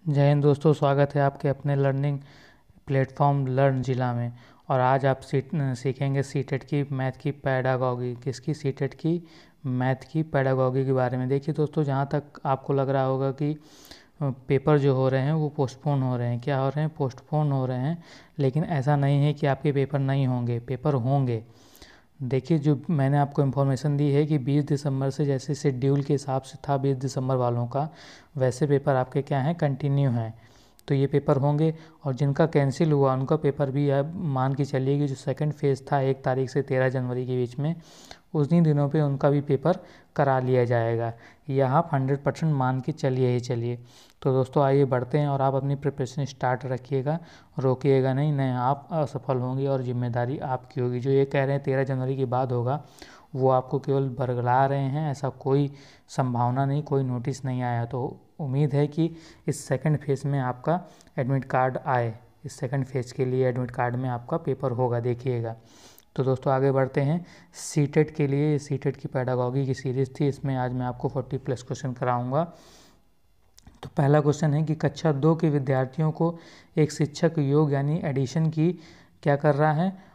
जय हिंद दोस्तों, स्वागत है आपके अपने लर्निंग प्लेटफॉर्म लर्न जिला में। और आज आप सीखेंगे सीटेट की मैथ की पैडागॉजी। किसकी? सीटेट की मैथ की पैडागॉजी के बारे में। देखिए दोस्तों, जहाँ तक आपको लग रहा होगा कि पेपर जो हो रहे हैं वो पोस्टपोन हो रहे हैं, क्या हो रहे हैं? पोस्टपोन हो रहे हैं। लेकिन ऐसा नहीं है कि आपके पेपर नहीं होंगे, पेपर होंगे। देखिए, जो मैंने आपको इन्फॉर्मेशन दी है कि 20 दिसंबर से जैसे शेड्यूल के हिसाब से था 20 दिसंबर वालों का, वैसे पेपर आपके क्या हैं, कंटिन्यू हैं। तो ये पेपर होंगे। और जिनका कैंसिल हुआ उनका पेपर भी अब मान के चलिए कि जो सेकंड फेज़ था 1 तारीख से 13 जनवरी के बीच में, उन्हीं दिनों पे उनका भी पेपर करा लिया जाएगा। यह आप 100% मान के चलिए ही चलिए। तो दोस्तों आइए बढ़ते हैं, और आप अपनी प्रिपरेशन स्टार्ट रखिएगा, रोकिएगा नहीं, नहीं आप असफल होंगे और जिम्मेदारी आपकी होगी। जो ये कह रहे हैं 13 जनवरी के बाद होगा, वो आपको केवल बरगला रहे हैं। ऐसा कोई संभावना नहीं, कोई नोटिस नहीं आया। तो उम्मीद है कि इस सेकंड फेज़ में आपका एडमिट कार्ड आए। इस सेकंड फेज़ के लिए एडमिट कार्ड में आपका पेपर होगा, देखिएगा। तो दोस्तों आगे बढ़ते हैं। सीटेट के लिए, सीटेट की पैडागॉजी की सीरीज़ थी, इसमें आज मैं आपको 40+ क्वेश्चन कराऊंगा। तो पहला क्वेश्चन है कि कक्षा 2 के विद्यार्थियों को एक शिक्षक योग यानी एडिशन की क्या कर रहा है,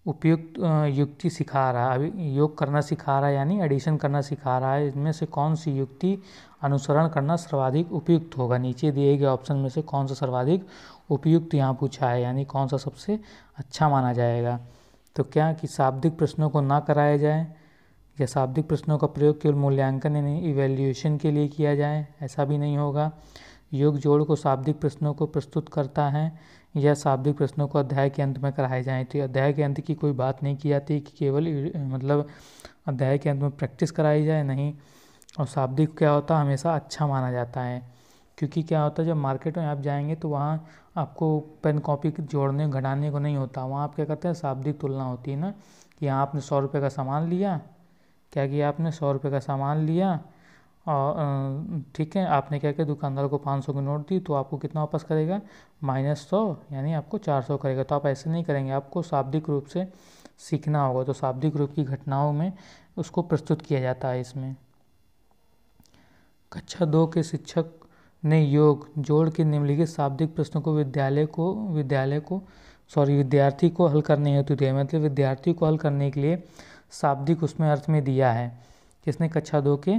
उपयुक्त युक्ति सिखा रहा है। अभी योग करना सिखा रहा है यानी एडिशन करना सिखा रहा है। इनमें से कौन सी युक्ति अनुसरण करना सर्वाधिक उपयुक्त होगा? नीचे दिए गए ऑप्शन में से कौन सा सर्वाधिक उपयुक्त यहाँ पूछा है, यानी कौन सा सबसे अच्छा माना जाएगा। तो क्या कि शाब्दिक प्रश्नों को ना कराया जाए, या शाब्दिक प्रश्नों का प्रयोग केवल मूल्यांकन यानी इवैल्यूएशन के लिए किया जाए, ऐसा भी नहीं होगा। योग जोड़ को शाब्दिक प्रश्नों को प्रस्तुत करता है, या शाब्दिक प्रश्नों को अध्याय के अंत में कराए जाएँ। तो अध्याय के अंत की कोई बात नहीं की जाती कि केवल मतलब अध्याय के अंत में प्रैक्टिस कराई जाए, नहीं। और शाब्दिक क्या होता है, हमेशा अच्छा माना जाता है। क्योंकि क्या होता है, जब मार्केट में आप जाएंगे तो वहाँ आपको पेन कॉपी जोड़ने घटाने को नहीं होता। वहाँ आप क्या करते हैं, शाब्दिक तुलना होती है ना, कि यहाँ आपने 100 रुपये का सामान लिया, क्या किया आपने, 100 रुपये का सामान लिया, और ठीक है, आपने क्या किया, दुकानदार को 500 की नोट दी, तो आपको कितना वापस करेगा, -100, यानी आपको 400 करेगा। तो आप ऐसे नहीं करेंगे, आपको शाब्दिक रूप से सीखना होगा। तो शाब्दिक रूप की घटनाओं में उसको प्रस्तुत किया जाता है इसमें। कक्षा 2 के शिक्षक ने योग जोड़ के निम्नलिखित शाब्दिक प्रश्नों को विद्यार्थी को हल करने हेतु दिया। मतलब विद्यार्थी को हल करने के लिए शाब्दिक उसमें अर्थ में दिया है। किसने? कक्षा 2 के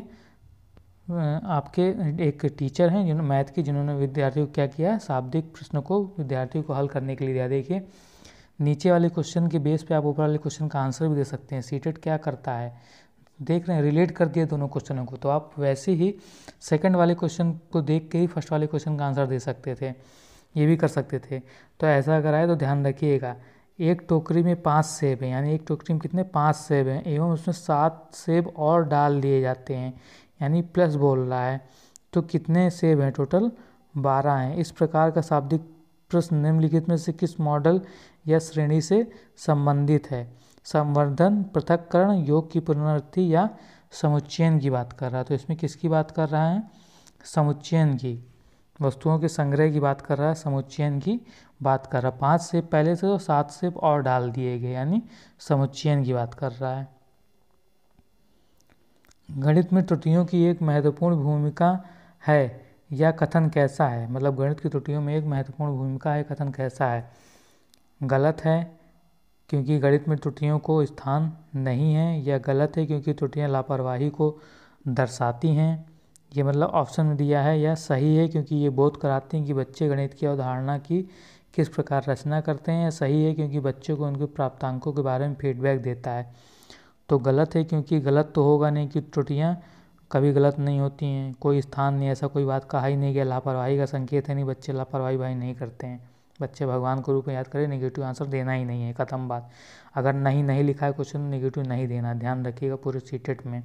आपके एक टीचर हैं जिन्होंने मैथ की, जिन्होंने विद्यार्थी को क्या किया, शाब्दिक प्रश्नों को विद्यार्थी को हल करने के लिए दिया। देखिए नीचे वाले क्वेश्चन के बेस पे आप ऊपर वाले क्वेश्चन का आंसर भी दे सकते हैं। सीटेट क्या करता है, देख रहे हैं, रिलेट कर दिए दोनों क्वेश्चनों को। तो आप वैसे ही सेकंड वाले क्वेश्चन को देख के ही फर्स्ट वाले क्वेश्चन का आंसर दे सकते थे, ये भी कर सकते थे। तो ऐसा अगर आए तो ध्यान रखिएगा, एक टोकरी में 5 सेब हैं, यानी एक टोकरी में कितने, 5 सेब हैं, एवं उसमें 7 सेब और डाल दिए जाते हैं, यानी प्लस बोल रहा है। तो कितने सेब हैं टोटल? 12 हैं। इस प्रकार का शाब्दिक प्रश्न निम्नलिखित में से किस मॉडल या श्रेणी से संबंधित है? संवर्धन, पृथक्करण, योग की पुनरावृत्ति, या समुच्चयन की बात कर रहा है। तो इसमें किसकी बात कर रहा है? समुच्चयन की, वस्तुओं के संग्रह की बात कर रहा है, समुच्चयन की बात कर रहा है। 5 सेब पहले से तो 7 सेब और डाल दिए गए, यानी समुच्चयन की बात कर रहा है। गणित में त्रुटियों की एक महत्वपूर्ण भूमिका है, यह कथन कैसा है? मतलब गणित की त्रुटियों में एक महत्वपूर्ण भूमिका है, कथन कैसा है? गलत है, क्योंकि गणित में त्रुटियों को स्थान नहीं है, या गलत है क्योंकि त्रुटियां लापरवाही को दर्शाती हैं। ये मतलब ऑप्शन में दिया है। या सही है क्योंकि ये बोध कराती हैं कि बच्चे गणित की अवधारणा की किस प्रकार रचना करते हैं। या सही है क्योंकि बच्चों को उनके प्राप्तांकों के बारे में फीडबैक देता है। तो गलत है, क्योंकि गलत तो होगा नहीं, कि त्रुटियाँ कभी गलत नहीं होती हैं, कोई स्थान नहीं, ऐसा कोई बात कहा ही नहीं गया, लापरवाही का संकेत है नहीं, बच्चे लापरवाही भाई नहीं करते हैं, बच्चे भगवान को रूप में याद करें, नेगेटिव आंसर देना ही नहीं है, खत्म बात। अगर नहीं लिखा है क्वेश्चन, नेगेटिव नहीं देना, ध्यान रखिएगा पूरे सीटेट में।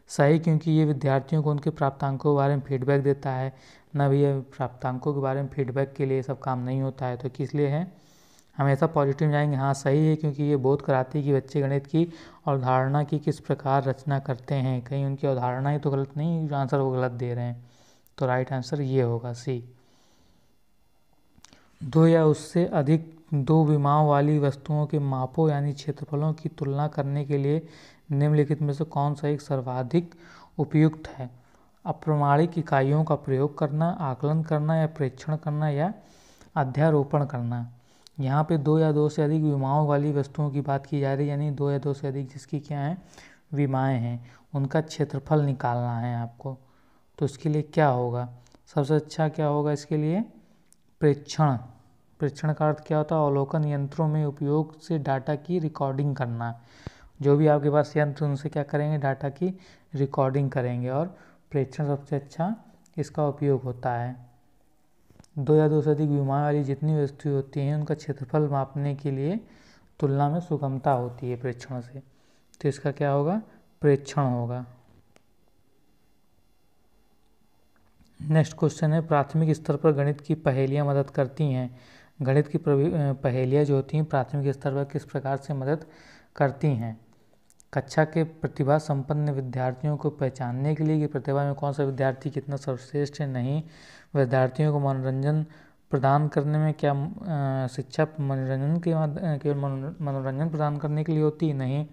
सही क्योंकि ये विद्यार्थियों को उनके प्राप्तांकों के बारे में फीडबैक देता है। ना भी ये प्राप्तांकों के बारे में फीडबैक के लिए सब काम नहीं होता है, तो किस लिए है, हमेशा पॉजिटिव में जाएंगे। हाँ सही है क्योंकि ये बोध कराती है कि बच्चे गणित की अवधारणा की किस प्रकार रचना करते हैं। कहीं उनकी अवधारणा ही तो गलत नहीं, जो आंसर वो गलत दे रहे हैं। तो राइट आंसर ये होगा सी। 2 या उससे अधिक 2 विमाओं वाली वस्तुओं के मापों यानी क्षेत्रफलों की तुलना करने के लिए निम्नलिखित में से कौन सा एक सर्वाधिक उपयुक्त है? अप्रमाणिक इकाइयों का प्रयोग करना, आकलन करना या प्रेक्षण करना या अध्यारोपण करना। यहाँ पे दो या दो से अधिक विमाओं वाली वस्तुओं की बात की जा रही है, यानी दो या दो से अधिक जिसकी क्या है, विमाएँ हैं, उनका क्षेत्रफल निकालना है आपको। तो इसके लिए क्या होगा, सबसे अच्छा क्या होगा इसके लिए, प्रेक्षण। प्रेक्षण का अर्थ क्या होता है, अवलोकन यंत्रों में उपयोग से डाटा की रिकॉर्डिंग करना। जो भी आपके पास यंत्र उनसे क्या करेंगे, डाटा की रिकॉर्डिंग करेंगे। और प्रेक्षण सबसे अच्छा इसका उपयोग होता है। दो या दो से अधिक विमाएँ वाली जितनी वस्तुएं होती हैं उनका क्षेत्रफल मापने के लिए तुलना में सुगमता होती है प्रेक्षण से। तो इसका क्या होगा, प्रेक्षण होगा। नेक्स्ट क्वेश्चन है, प्राथमिक स्तर पर गणित की पहेलियाँ मदद करती हैं। गणित की पहेलियाँ जो होती हैं प्राथमिक स्तर पर किस प्रकार से मदद करती हैं। कक्षा के प्रतिभा संपन्न विद्यार्थियों को पहचानने के लिए कि प्रतिभा में कौन सा विद्यार्थी कितना सर्वश्रेष्ठ है। नहीं, विद्यार्थियों को मनोरंजन प्रदान करने में क्या शिक्षा मनोरंजन के केवल मनोरंजन प्रदान करने के लिए होती है। नहीं,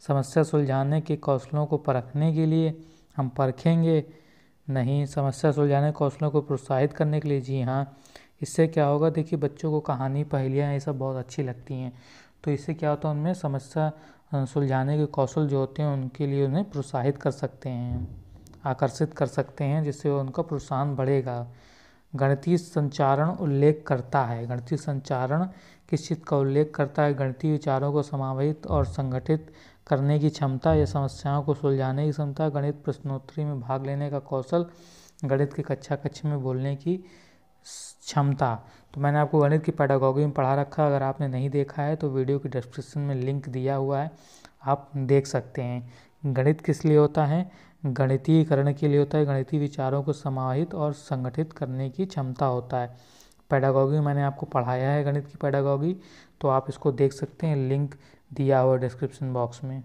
समस्या सुलझाने के कौशलों को परखने के लिए हम परखेंगे। नहीं, समस्या सुलझाने कौशलों को प्रोत्साहित करने के लिए। जी हाँ। इससे क्या होगा, देखिए बच्चों को कहानी पहेलियाँ ये सब बहुत अच्छी लगती हैं, तो इससे क्या होता है उनमें समस्या सुलझाने के कौशल जो होते हैं उनके लिए उन्हें प्रोत्साहित कर सकते हैं, आकर्षित कर सकते हैं, जिससे उनका प्रोत्साहन बढ़ेगा। गणितीय संचारण उल्लेख करता है। गणितीय संचारण किस चीज़ का उल्लेख करता है, गणितीय विचारों को समाहित और संगठित करने की क्षमता या समस्याओं को सुलझाने की क्षमता, गणित प्रश्नोत्तरी में भाग लेने का कौशल, गणित की कक्षा में बोलने की क्षमता। तो मैंने आपको गणित की पेडागॉजी में पढ़ा रखा, अगर आपने नहीं देखा है तो वीडियो की डिस्क्रिप्शन में लिंक दिया हुआ है, आप देख सकते हैं। गणित किस लिए होता है, गणितीयकरण के लिए होता है, गणितीय विचारों को समाहित और संगठित करने की क्षमता होता है। पेडागॉजी मैंने आपको पढ़ाया है गणित की पेडागॉजी, तो आप इसको देख सकते हैं, लिंक दिया हुआ डिस्क्रिप्शन बॉक्स में।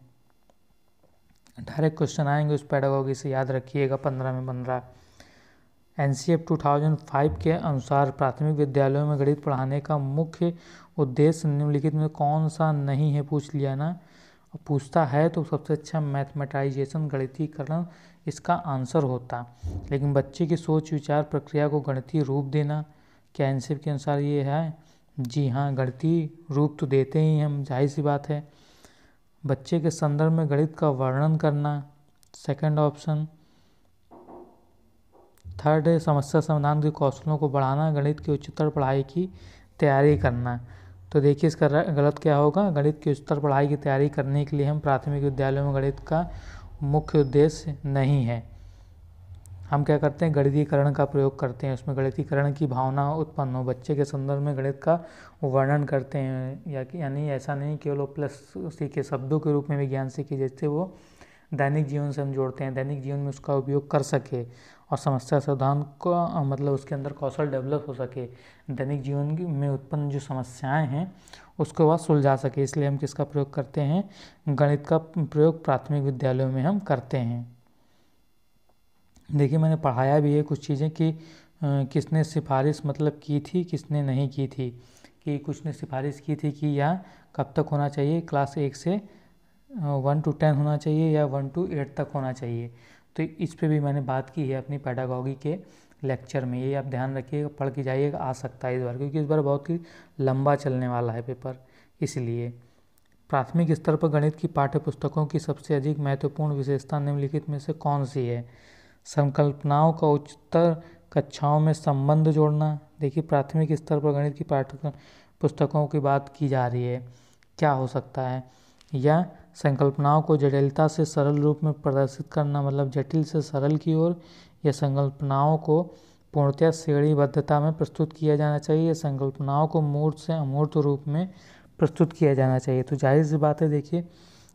डायरेक्ट क्वेश्चन आएंगे उस पेडागॉजी से, याद रखिएगा 15 में 15। NCF 2005 के अनुसार प्राथमिक विद्यालयों में गणित पढ़ाने का मुख्य उद्देश्य निम्नलिखित में कौन सा नहीं है, पूछ लिया ना। पूछता है तो सबसे अच्छा मैथमेटाइजेशन, गणितीकरण इसका आंसर होता। लेकिन बच्चे की सोच विचार प्रक्रिया को गणितीय रूप देना, क्या NCF के अनुसार ये है। जी हाँ, गणितीय रूप तो देते ही हम, जाहिर सी बात है। बच्चे के संदर्भ में गणित का वर्णन करना, सेकंड ऑप्शन। थर्ड है समस्या समाधान के कौशलों को बढ़ाना, गणित की उच्चतर पढ़ाई की तैयारी करना। तो देखिए इसका गलत क्या होगा, गणित की उच्चतर पढ़ाई की तैयारी करने के लिए हम प्राथमिक विद्यालयों में गणित का मुख्य उद्देश्य नहीं है। हम क्या करते हैं, गणितीकरण का प्रयोग करते हैं, उसमें गणितीकरण की भावना उत्पन्न हो, बच्चे के संदर्भ में गणित का वर्णन करते हैं, यानी ऐसा नहीं केवल प्लस सीखे, शब्दों के रूप में भी ज्ञान सीखे, जिससे वो दैनिक जीवन से हम जोड़ते हैं, दैनिक जीवन में उसका उपयोग कर सके और समस्या समाधान को मतलब उसके अंदर कौशल डेवलप हो सके, दैनिक जीवन में उत्पन्न जो समस्याएं हैं उसको वह सुलझा सके। इसलिए हम किसका प्रयोग करते हैं, गणित का प्रयोग प्राथमिक विद्यालयों में हम करते हैं। देखिए मैंने पढ़ाया भी है कुछ चीज़ें कि किसने सिफारिश मतलब की थी, किसने नहीं की थी, कि कुछ ने सिफारिश की थी कि या कब तक होना चाहिए, क्लास 1 से 1 to 10 होना चाहिए या 1 to 8 तक होना चाहिए। तो इस पे भी मैंने बात की है अपनी पेडागॉजी के लेक्चर में, ये आप ध्यान रखिएगा, पढ़ के जाइएगा, आ सकता है इस बार, क्योंकि इस बार बहुत ही लंबा चलने वाला है पेपर। इसलिए प्राथमिक स्तर पर गणित की पाठ्य पुस्तकों की सबसे अधिक महत्वपूर्ण विशेषता निम्नलिखित में से कौन सी है। संकल्पनाओं का उच्चतर कक्षाओं में संबंध जोड़ना। देखिए प्राथमिक स्तर पर गणित की पाठ्य पुस्तकों की बात की जा रही है, क्या हो सकता है, या संकल्पनाओं को जटिलता से सरल रूप में प्रदर्शित करना, मतलब जटिल से सरल की ओर, या संकल्पनाओं को पूर्णतः श्रेणीबद्धता में प्रस्तुत किया जाना चाहिए, संकल्पनाओं को मूर्त से अमूर्त रूप में प्रस्तुत किया जाना चाहिए। तो जाहिर सी बात है, देखिए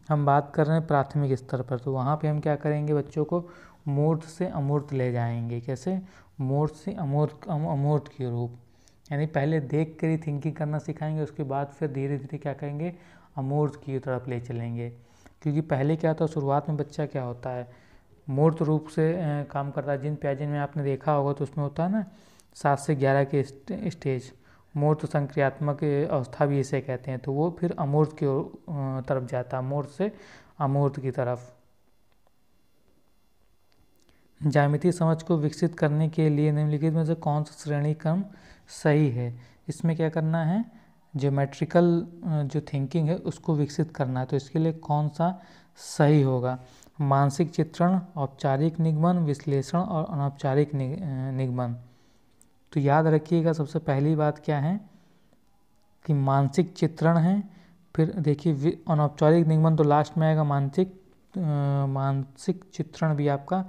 हम बात कर रहे हैं प्राथमिक स्तर पर, तो वहाँ पे हम क्या करेंगे, बच्चों को मूर्त से अमूर्त ले जाएंगे। कैसे, मूर्त से अमूर्त के रूप, यानी पहले देख कर ही थिंकिंग करना सिखाएंगे, उसके बाद फिर धीरे धीरे क्या करेंगे, अमूर्त की तरफ ले चलेंगे। क्योंकि पहले क्या होता है, शुरुआत में बच्चा क्या होता है, मूर्त रूप से काम करता है। जिन प्याजन में आपने देखा होगा तो उसमें होता है ना 7 से 11 के स्टेज, मूर्त संक्रियात्मक अवस्था भी इसे कहते हैं। तो वो फिर अमूर्त की तरफ जाता है, मूर्त से अमूर्त की तरफ। ज्यामितीय समझ को विकसित करने के लिए निम्नलिखित में से कौन सा श्रेणी क्रम सही है। इसमें क्या करना है, ज्योमेट्रिकल जो थिंकिंग है उसको विकसित करना है। तो इसके लिए कौन सा सही होगा, मानसिक चित्रण, औपचारिक निगमन, विश्लेषण और अनौपचारिक निगमन। तो याद रखिएगा सबसे पहली बात क्या है कि मानसिक चित्रण है, फिर देखिए अनौपचारिक निगमन तो लास्ट में आएगा, मानसिक चित्रण भी आपका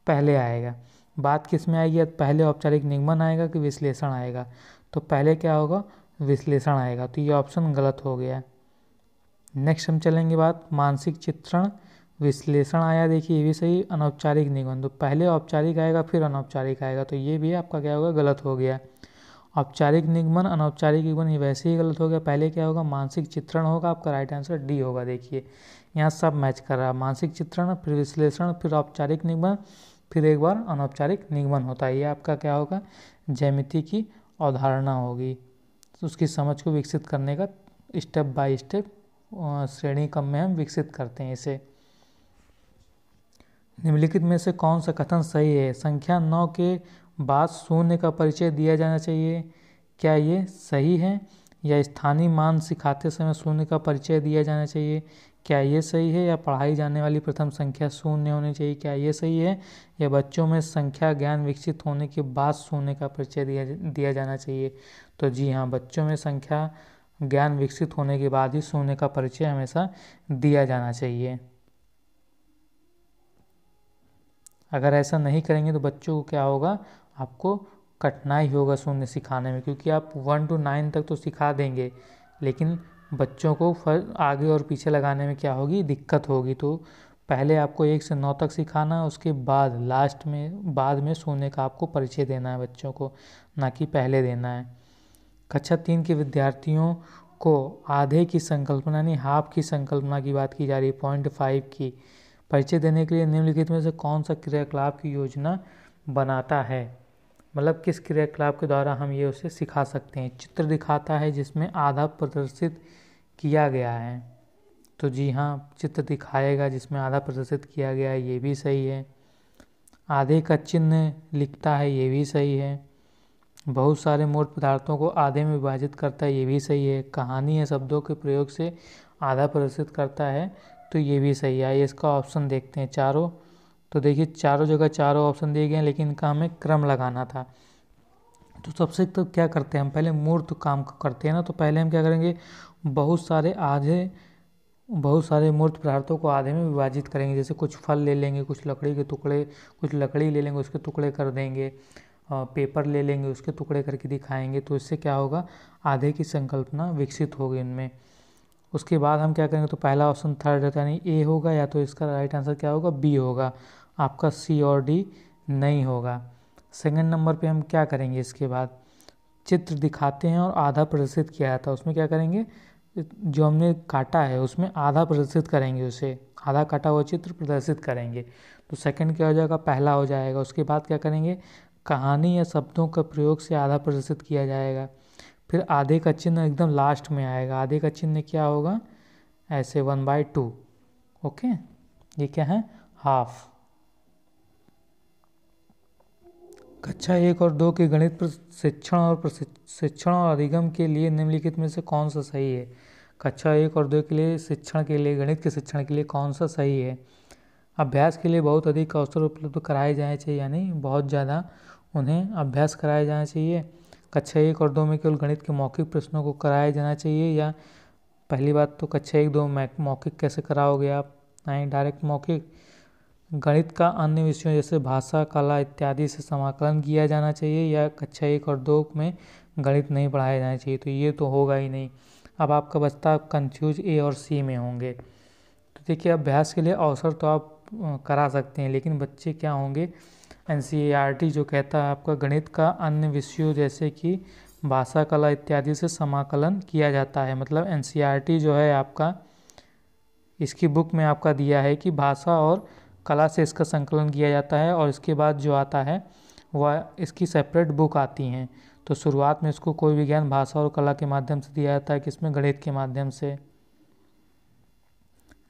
पहले आएगा। बात किस में आएगी, पहले औपचारिक निगमन आएगा कि विश्लेषण आएगा। तो पहले क्या होगा, विश्लेषण आएगा, तो ये ऑप्शन गलत हो गया। नेक्स्ट हम चलेंगे बात, मानसिक चित्रण विश्लेषण आया, देखिए ये भी सही। अनौपचारिक निगमन तो पहले औपचारिक आएगा फिर अनौपचारिक आएगा, तो ये भी आपका क्या होगा, गलत हो गया। औपचारिक निगमन अनौपचारिक निगमन ये वैसे ही गलत हो गया। पहले क्या होगा, मानसिक चित्रण होगा, आपका राइट आंसर डी होगा। देखिए यहाँ सब मैच कर रहा है, मानसिक चित्रण फिर विश्लेषण फिर औपचारिक निगमन फिर एक बार अनौपचारिक निगमन होता है। ये आपका क्या होगा, ज्यामिति की अवधारणा होगी। तो उसकी समझ को विकसित करने का स्टेप बाय स्टेप श्रेणी क्रम में हम विकसित करते हैं इसे। निम्नलिखित में से कौन सा कथन सही है, संख्या 9 के बाद शून्य का परिचय दिया जाना चाहिए, क्या ये सही है। या स्थानीय मान सिखाते समय शून्य का परिचय दिया जाना चाहिए, क्या ये सही है। या पढ़ाई जाने वाली प्रथम संख्या शून्य होनी चाहिए, क्या ये सही है। या बच्चों में संख्या ज्ञान विकसित होने के बाद शून्य का परिचय दिया जाना चाहिए। तो जी हाँ, बच्चों में संख्या ज्ञान विकसित होने के बाद ही शून्य का परिचय हमेशा दिया जाना चाहिए। अगर ऐसा नहीं करेंगे तो बच्चों को क्या होगा, आपको कठिनाई होगा शून्य सिखाने में, क्योंकि आप 1 to 9 तक तो सिखा देंगे लेकिन बच्चों को आगे और पीछे लगाने में क्या होगी, दिक्कत होगी। तो पहले आपको 1 से 9 तक सिखाना है, उसके बाद लास्ट में बाद में शून्य का आपको परिचय देना है बच्चों को, ना कि पहले देना है। कक्षा 3 के विद्यार्थियों को आधे की संकल्पना यानी हाफ की संकल्पना की बात की जा रही है, 0.5 की परिचय देने के लिए निम्नलिखित में से कौन सा क्रियाकलाप की योजना बनाता है। मतलब किस क्रियाकलाप के द्वारा हम ये उसे सिखा सकते हैं। चित्र दिखाता है जिसमें आधा प्रदर्शित किया गया है, तो जी हाँ, चित्र दिखाएगा जिसमें आधा प्रदर्शित किया गया है, ये भी सही है। आधे का चिन्ह लिखता है, ये भी सही है। बहुत सारे मूर्त पदार्थों को आधे में विभाजित करता है, ये भी सही है। कहानी या शब्दों के प्रयोग से आधा प्रदर्शित करता है, तो ये भी सही है। इसका ऑप्शन देखते हैं चारों, तो देखिए चारों जगह चारों ऑप्शन दिए गए हैं, लेकिन इनका हमें क्रम लगाना था। तो सबसे तो क्या करते हैं हम, पहले मूर्त काम करते हैं ना, तो पहले हम क्या करेंगे, बहुत सारे मूर्त पदार्थों को आधे में विभाजित करेंगे। जैसे कुछ फल ले लेंगे, कुछ लकड़ी के टुकड़े, कुछ लकड़ी ले लेंगे उसके टुकड़े कर देंगे, पेपर ले लेंगे उसके टुकड़े करके दिखाएंगे। तो इससे क्या होगा, आधे की संकल्पना विकसित होगी इनमें। उसके बाद हम क्या करेंगे, तो पहला ऑप्शन थर्ड रहता है, यानी ए होगा, या तो इसका राइट आंसर क्या होगा, बी होगा, आपका सी और डी नहीं होगा। सेकंड नंबर पे हम क्या करेंगे, इसके बाद चित्र दिखाते हैं और आधा प्रदर्शित किया जाता है, उसमें क्या करेंगे, जो हमने काटा है उसमें आधा प्रदर्शित करेंगे, उसे आधा काटा हुआ चित्र प्रदर्शित करेंगे। तो सेकंड क्या हो जाएगा, पहला हो जाएगा। उसके बाद क्या करेंगे, कहानी या शब्दों का प्रयोग से आधा प्रदर्शित किया जाएगा। फिर आधे का चिन्ह एकदम लास्ट में आएगा, आधे का चिन्ह क्या होगा, ऐसे 1/2, ओके, ये क्या है, हाफ। कक्षा 1 और 2 के गणित प्रशिक्षण और अधिगम के लिए निम्नलिखित में से कौन सा सही है। कक्षा 1 और 2 के लिए शिक्षण के लिए, गणित के शिक्षण के लिए कौन सा सही है। अभ्यास के लिए बहुत अधिक अवसर उपलब्ध कराए जाने चाहिए, यानी बहुत ज़्यादा उन्हें अभ्यास कराया जाना चाहिए। कक्षा 1 और 2 में केवल गणित के मौखिक प्रश्नों को कराया जाना चाहिए, या पहली बात तो कक्षा 1-2 में मौखिक कैसे कराओगे आप, नहीं डायरेक्ट मौखिक। गणित का अन्य विषयों जैसे भाषा, कला इत्यादि से समाकलन किया जाना चाहिए, या कक्षा 1 और 2 में गणित नहीं पढ़ाया जाना चाहिए, तो ये तो होगा ही नहीं। अब आपका बचता, आप कंफ्यूज ए और सी में होंगे। तो देखिए अभ्यास के लिए अवसर तो आप करा सकते हैं, लेकिन बच्चे क्या होंगे, NCERT जो कहता है आपका गणित का अन्य विषयों जैसे कि भाषा, कला इत्यादि से समाकलन किया जाता है। मतलब NCERT जो है आपका, इसकी बुक में आपका दिया है कि भाषा और कला से इसका संकलन किया जाता है, और इसके बाद जो आता है वह इसकी सेपरेट बुक आती हैं। तो शुरुआत में इसको कोई विज्ञान, भाषा और कला के माध्यम से दिया जाता है, किसमें, गणित के माध्यम से।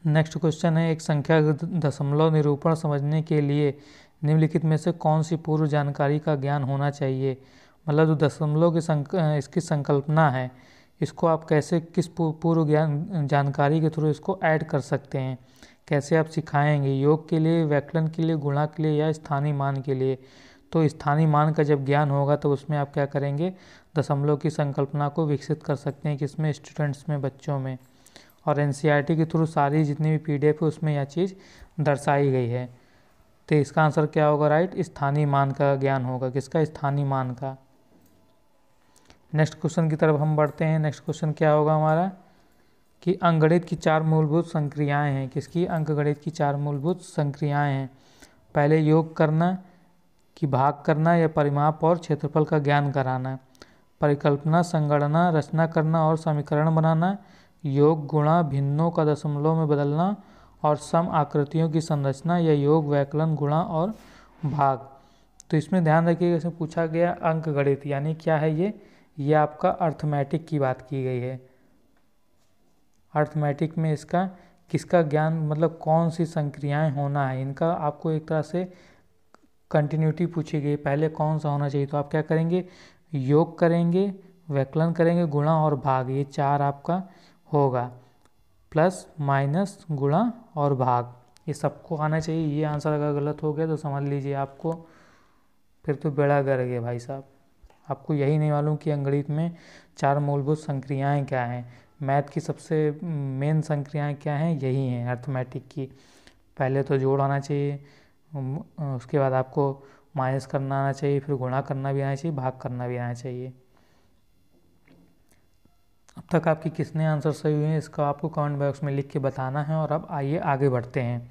नेक्स्ट क्वेश्चन है, एक संख्या दशमलव निरूपण समझने के लिए निम्नलिखित में से कौन सी पूर्व जानकारी का ज्ञान होना चाहिए। मतलब जो दशमलव की इसकी संकल्पना है, इसको आप कैसे किस पूर्व ज्ञान जानकारी के थ्रू इसको ऐड कर सकते हैं, कैसे आप सिखाएंगे, योग के लिए, व्याकरण के लिए, गुणा के लिए या स्थानीय मान के लिए। तो स्थानीय मान का जब ज्ञान होगा तो उसमें आप क्या करेंगे, दशमलव की संकल्पना को विकसित कर सकते हैं, किसमें, स्टूडेंट्स में, बच्चों में। और एनसीईआरटी के थ्रू सारी जितनी भी पीडीएफ है उसमें यह चीज़ दर्शाई गई है। तो इसका आंसर क्या होगा, राइट, स्थानीय मान का ज्ञान होगा। किसका, स्थानीय मान का। नेक्स्ट क्वेश्चन की तरफ हम बढ़ते हैं। नेक्स्ट क्वेश्चन क्या होगा हमारा कि अंकगणित की 4 मूलभूत संक्रियाएं हैं। किसकी, अंकगणित की 4 मूलभूत संक्रियाएं हैं। पहले योग करना कि भाग करना या परिमाप और क्षेत्रफल का ज्ञान कराना, परिकल्पना, संगणना, रचना करना और समीकरण बनाना, योग, गुणा, भिन्नों का दशमलव में बदलना और सम आकृतियों की संरचना, या योग, व्याकलन, गुणा और भाग। तो इसमें ध्यान रखिएगा, इसमें पूछा गया अंकगणित यानी क्या है ये आपका अर्थमेटिक की बात की गई है। अर्थमेटिक में इसका किसका ज्ञान, मतलब कौन सी संक्रियाएं होना है, इनका आपको एक तरह से कंटिन्यूटी पूछी गई, पहले कौन सा होना चाहिए। तो आप क्या करेंगे, योग करेंगे, व्याकलन करेंगे, गुणा और भाग, ये 4 आपका होगा। प्लस माइनस गुणा और भाग, ये सबको आना चाहिए। ये आंसर अगर गलत हो गया तो समझ लीजिए आपको फिर तो बेड़ा गर्क है भाई साहब। आपको यही नहीं मालूम कि अंकगणित में 4 मूलभूत संक्रियाएं क्या हैं, मैथ की सबसे मेन संक्रियाएं क्या हैं, यही हैं अर्थमेटिक की। पहले तो जोड़ आना चाहिए, उसके बाद आपको माइनस करना आना चाहिए, फिर गुणा करना भी आना चाहिए, भाग करना भी आना चाहिए। अब तक आपकी कितने आंसर सही हुए हैं इसका आपको कमेंट बॉक्स में लिख के बताना है। और अब आइए आगे बढ़ते हैं।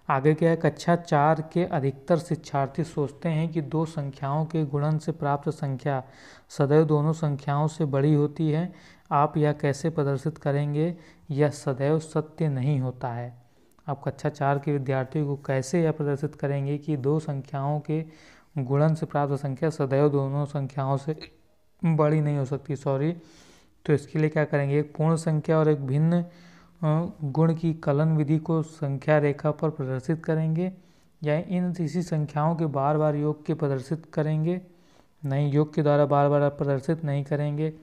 आगे क्या है, कक्षा 4 के अधिकतर शिक्षार्थी सोचते हैं कि दो संख्याओं के गुणन से प्राप्त संख्या सदैव दोनों संख्याओं से बड़ी होती है। आप यह कैसे प्रदर्शित करेंगे, यह सदैव सत्य नहीं होता है। आप कक्षा 4 के विद्यार्थियों को कैसे यह प्रदर्शित करेंगे कि दो संख्याओं के गुणन से प्राप्त संख्या सदैव दोनों संख्याओं से बड़ी नहीं हो सकती, तो इसके लिए क्या करेंगे, एक पूर्ण संख्या और एक भिन्न गुण की कलन विधि को संख्या रेखा पर प्रदर्शित करेंगे, या इसी संख्याओं के बार बार योग के प्रदर्शित करेंगे, नहीं, योग के द्वारा बार बार प्रदर्शित नहीं करेंगे,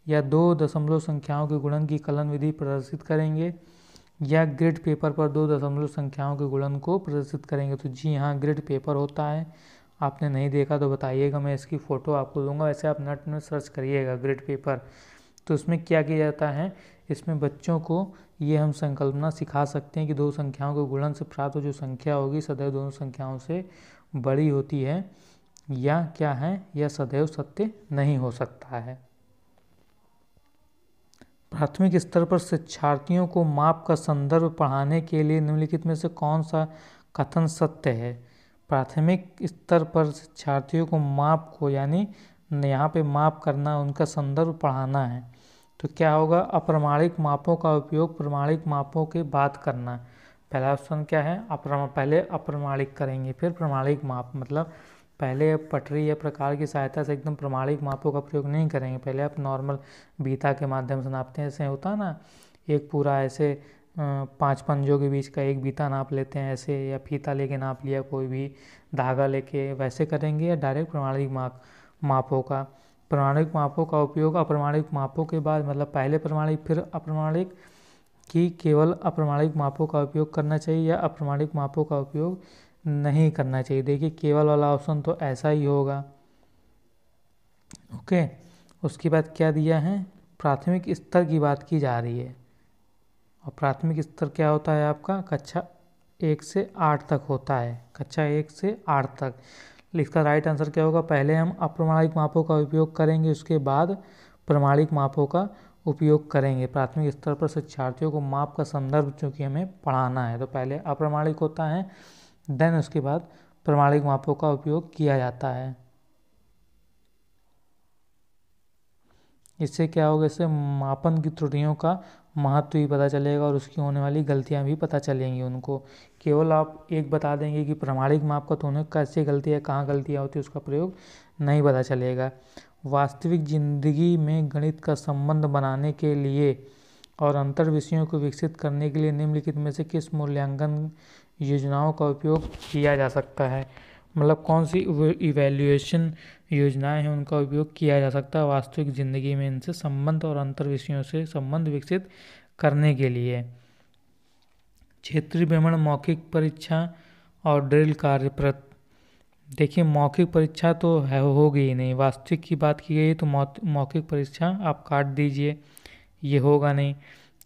या दो दशमलव संख्याओं के गुणन की कलन विधि प्रदर्शित करेंगे, या ग्रिड पेपर पर दो दशमलव संख्याओं के गुणन को प्रदर्शित करेंगे। तो जी हाँ, ग्रिड पेपर होता है, आपने नहीं देखा तो बताइएगा, मैं इसकी फ़ोटो आपको दूंगा, वैसे आप नेट में सर्च करिएगा ग्रिड पेपर। तो इसमें क्या किया जाता है, इसमें बच्चों को ये हम संकल्पना सिखा सकते हैं कि दो संख्याओं के गुणन से प्राप्त जो संख्या होगी सदैव दोनों संख्याओं से बड़ी होती है, या क्या है, यह सदैव सत्य नहीं हो सकता है। प्राथमिक स्तर पर शिक्षार्थियों को माप का संदर्भ पढ़ाने के लिए निम्नलिखित में से कौन सा कथन सत्य है। प्राथमिक स्तर पर शिक्षार्थियों को माप को, यानी यहाँ पे माप करना, उनका संदर्भ पढ़ाना है, तो क्या होगा, अप्रमाणिक मापों का उपयोग प्रमाणिक मापों के बाद करना। पहला ऑप्शन क्या है, पहले अप्रमाणिक करेंगे फिर प्रमाणिक माप, मतलब पहले पटरी या प्रकार की सहायता से एकदम प्रमाणिक मापों का प्रयोग नहीं करेंगे, पहले आप नॉर्मल बीता के माध्यम से नापते हैं। ऐसे होता है ना, एक पूरा ऐसे 5 पंजों के बीच का एक बीता नाप लेते हैं ऐसे, या फीता लेके नाप लिया, कोई भी धागा लेके, वैसे करेंगे, या डायरेक्ट प्रमाणिक मापों का। प्रमाणिक मापों का उपयोग अप्रमाणिक मापों के बाद, मतलब पहले प्रमाणिक फिर अप्रमाणिक, कि केवल अप्रमाणिक मापों का उपयोग करना चाहिए या अप्रमाणिक मापों का उपयोग नहीं करना चाहिए। देखिए केवल वाला ऑप्शन तो ऐसा ही होगा। ओके, उसके बाद क्या दिया है, प्राथमिक स्तर की बात की जा रही है, और प्राथमिक स्तर क्या होता है आपका, कक्षा 1 से 8 तक होता है, कक्षा 1 से 8 तक। इसका राइट आंसर क्या होगा, पहले हम अप्रमाणिक मापों का उपयोग करेंगे, उसके बाद प्रमाणिक मापों का उपयोग करेंगे। प्राथमिक स्तर पर शिक्षार्थियों को माप का संदर्भ चूँकि हमें पढ़ाना है, तो पहले अप्रमाणिक होता है, देन उसके बाद प्रमाणिक मापों का उपयोग किया जाता है। इससे क्या होगा, इससे मापन की त्रुटियों का महत्व भी पता चलेगा और उसकी होने वाली गलतियां भी पता चलेंगी उनको। केवल आप एक बता देंगे कि प्रमाणिक माप का, तो उन्हें कैसे गलती है, कहाँ गलतियाँ होती है, उसका प्रयोग नहीं पता चलेगा। वास्तविक जिंदगी में गणित का संबंध बनाने के लिए और अंतर विषयों को विकसित करने के लिए निम्नलिखित में से किस मूल्यांकन योजनाओं का उपयोग किया जा सकता है। मतलब कौन सी इवैल्यूएशन योजनाएं हैं उनका उपयोग किया जा सकता है वास्तविक ज़िंदगी में इनसे संबंध और अंतर विषयों से संबंध विकसित करने के लिए। क्षेत्रीय भ्रमण, मौखिक परीक्षा और ड्रिल कार्य। देखिए मौखिक परीक्षा तो है होगी ही नहीं, वास्तविक की बात की गई तो मौखिक परीक्षा आप काट दीजिए, ये होगा नहीं।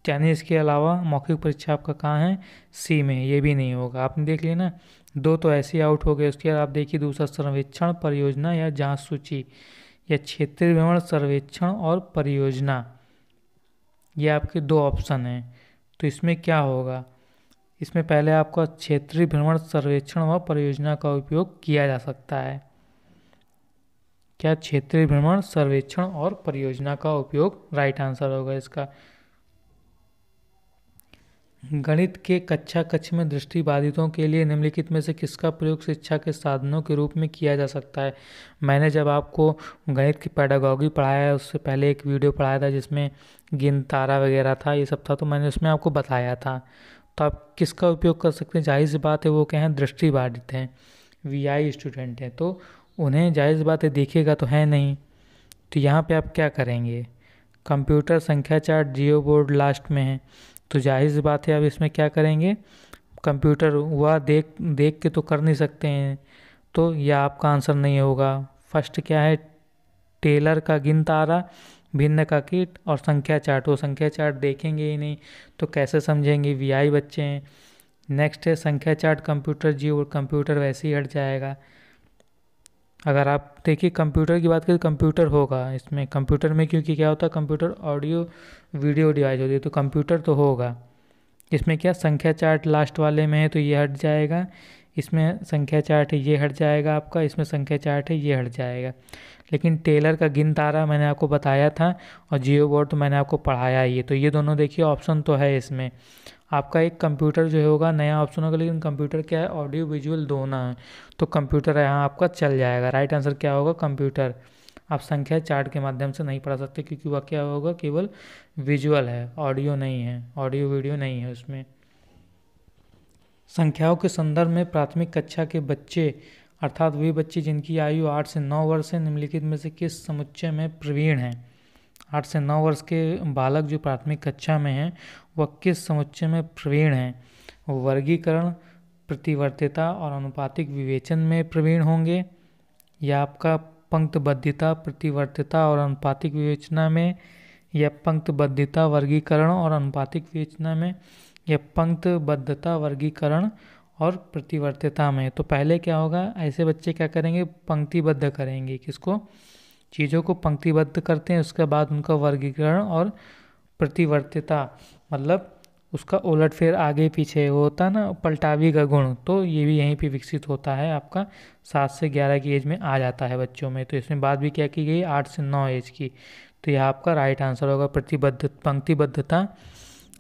यानी इसके अलावा मौखिक परीक्षा आपका कहाँ है, सी में, ये भी नहीं होगा। आपने देख लिया ना, दो तो ऐसे ही आउट हो गए। उसके बाद आप देखिए दूसरा, सर्वेक्षण, परियोजना या जांच सूची, या क्षेत्रीय भ्रमण, सर्वेक्षण और परियोजना, ये आपके दो ऑप्शन हैं। तो इसमें क्या होगा, इसमें पहले आपका क्षेत्रीय भ्रमण, सर्वेक्षण व परियोजना का उपयोग किया जा सकता है। क्या, क्षेत्रीय भ्रमण, सर्वेक्षण और परियोजना का उपयोग राइट आंसर होगा इसका। गणित के कक्षा कक्ष में दृष्टिबाधितों के लिए निम्नलिखित में से किसका प्रयोग शिक्षा के साधनों के रूप में किया जा सकता है। मैंने जब आपको गणित की पेडागॉजी पढ़ाया है, उससे पहले एक वीडियो पढ़ाया था जिसमें गिन तारा वगैरह था, ये सब था, तो मैंने उसमें आपको बताया था। तो आप किसका उपयोग कर सकते हैं, जाहिर सी बात है वो क्या है, दृष्टिबाधित हैं, वीआई स्टूडेंट हैं, तो उन्हें जाहिर सी बात है दिखेगा तो है नहीं। तो यहाँ पे आप क्या करेंगे, कंप्यूटर, संख्या चार्ट, जियो बोर्ड लास्ट में है, तो जाहिर सी बात है अब इसमें क्या करेंगे, कंप्यूटर हुआ, देख देख के तो कर नहीं सकते हैं, तो यह आपका आंसर नहीं होगा। फर्स्ट क्या है, टेलर का गिन तारा, भिन्न का किट और संख्या चार्ट। वो संख्या चार्ट देखेंगे ही नहीं तो कैसे समझेंगे, वीआई बच्चे हैं। नेक्स्ट है संख्या चार्ट, कंप्यूटर, जियो, कंप्यूटर वैसे ही हट जाएगा। अगर आप देखिए कंप्यूटर की बात करें, कंप्यूटर होगा इसमें, कंप्यूटर में क्योंकि क्या होता है, कंप्यूटर ऑडियो वीडियो डिवाइस होती है, तो कंप्यूटर तो होगा। इसमें क्या, संख्या चार्ट लास्ट वाले में है तो ये हट जाएगा, इसमें संख्या चार्ट है ये हट जाएगा आपका, इसमें संख्या चार्ट है ये हट जाएगा। लेकिन टेलर का गिन तारा मैंने आपको बताया था और जियो बोर्ड तो मैंने आपको पढ़ाया ही है, तो ये दोनों देखिए ऑप्शन तो है इसमें। आपका एक कंप्यूटर जो होगा नया ऑप्शन होगा, लेकिन कंप्यूटर क्या है, ऑडियो विजुअल दोनों है, तो कंप्यूटर यहाँ आपका चल जाएगा। राइट आंसर क्या होगा, कंप्यूटर। आप संख्या चार्ट के माध्यम से नहीं पढ़ा सकते क्योंकि वह क्या होगा, केवल विजुअल है, ऑडियो नहीं है, ऑडियो वीडियो नहीं है उसमें। संख्याओं के संदर्भ में प्राथमिक कक्षा के बच्चे अर्थात वे बच्चे जिनकी आयु 8 से 9 वर्ष है निम्नलिखित में से किस समुच्चय में प्रवीण हैं। 8 से 9 वर्ष के बालक जो प्राथमिक कक्षा में हैं वह किस समुच्चय में प्रवीण हैं, वर्गीकरण, प्रतिवर्तिता और अनुपातिक विवेचन में प्रवीण होंगे, या आपका पंक्तिबद्धता, प्रतिवर्तिता और अनुपातिक विवेचना में, या पंक्तिबद्धता, वर्गीकरण और अनुपातिक विवेचना में, या पंक्तिबद्धता, वर्गीकरण और प्रतिवर्तिता में। तो पहले क्या होगा, ऐसे बच्चे क्या करेंगे, पंक्तिबद्ध करेंगे, किसको, चीज़ों को पंक्तिबद्ध करते हैं, उसके बाद उनका वर्गीकरण और प्रतिवर्तिता, मतलब उसका उलटफेर आगे पीछे वो होता है ना, पलटावी का गुण, तो ये भी यहीं पे विकसित होता है आपका 7 से 11 की एज में आ जाता है बच्चों में। तो इसमें बात भी क्या की गई, 8 से 9 एज की। तो यह आपका राइट आंसर होगा, पंक्तिबद्धता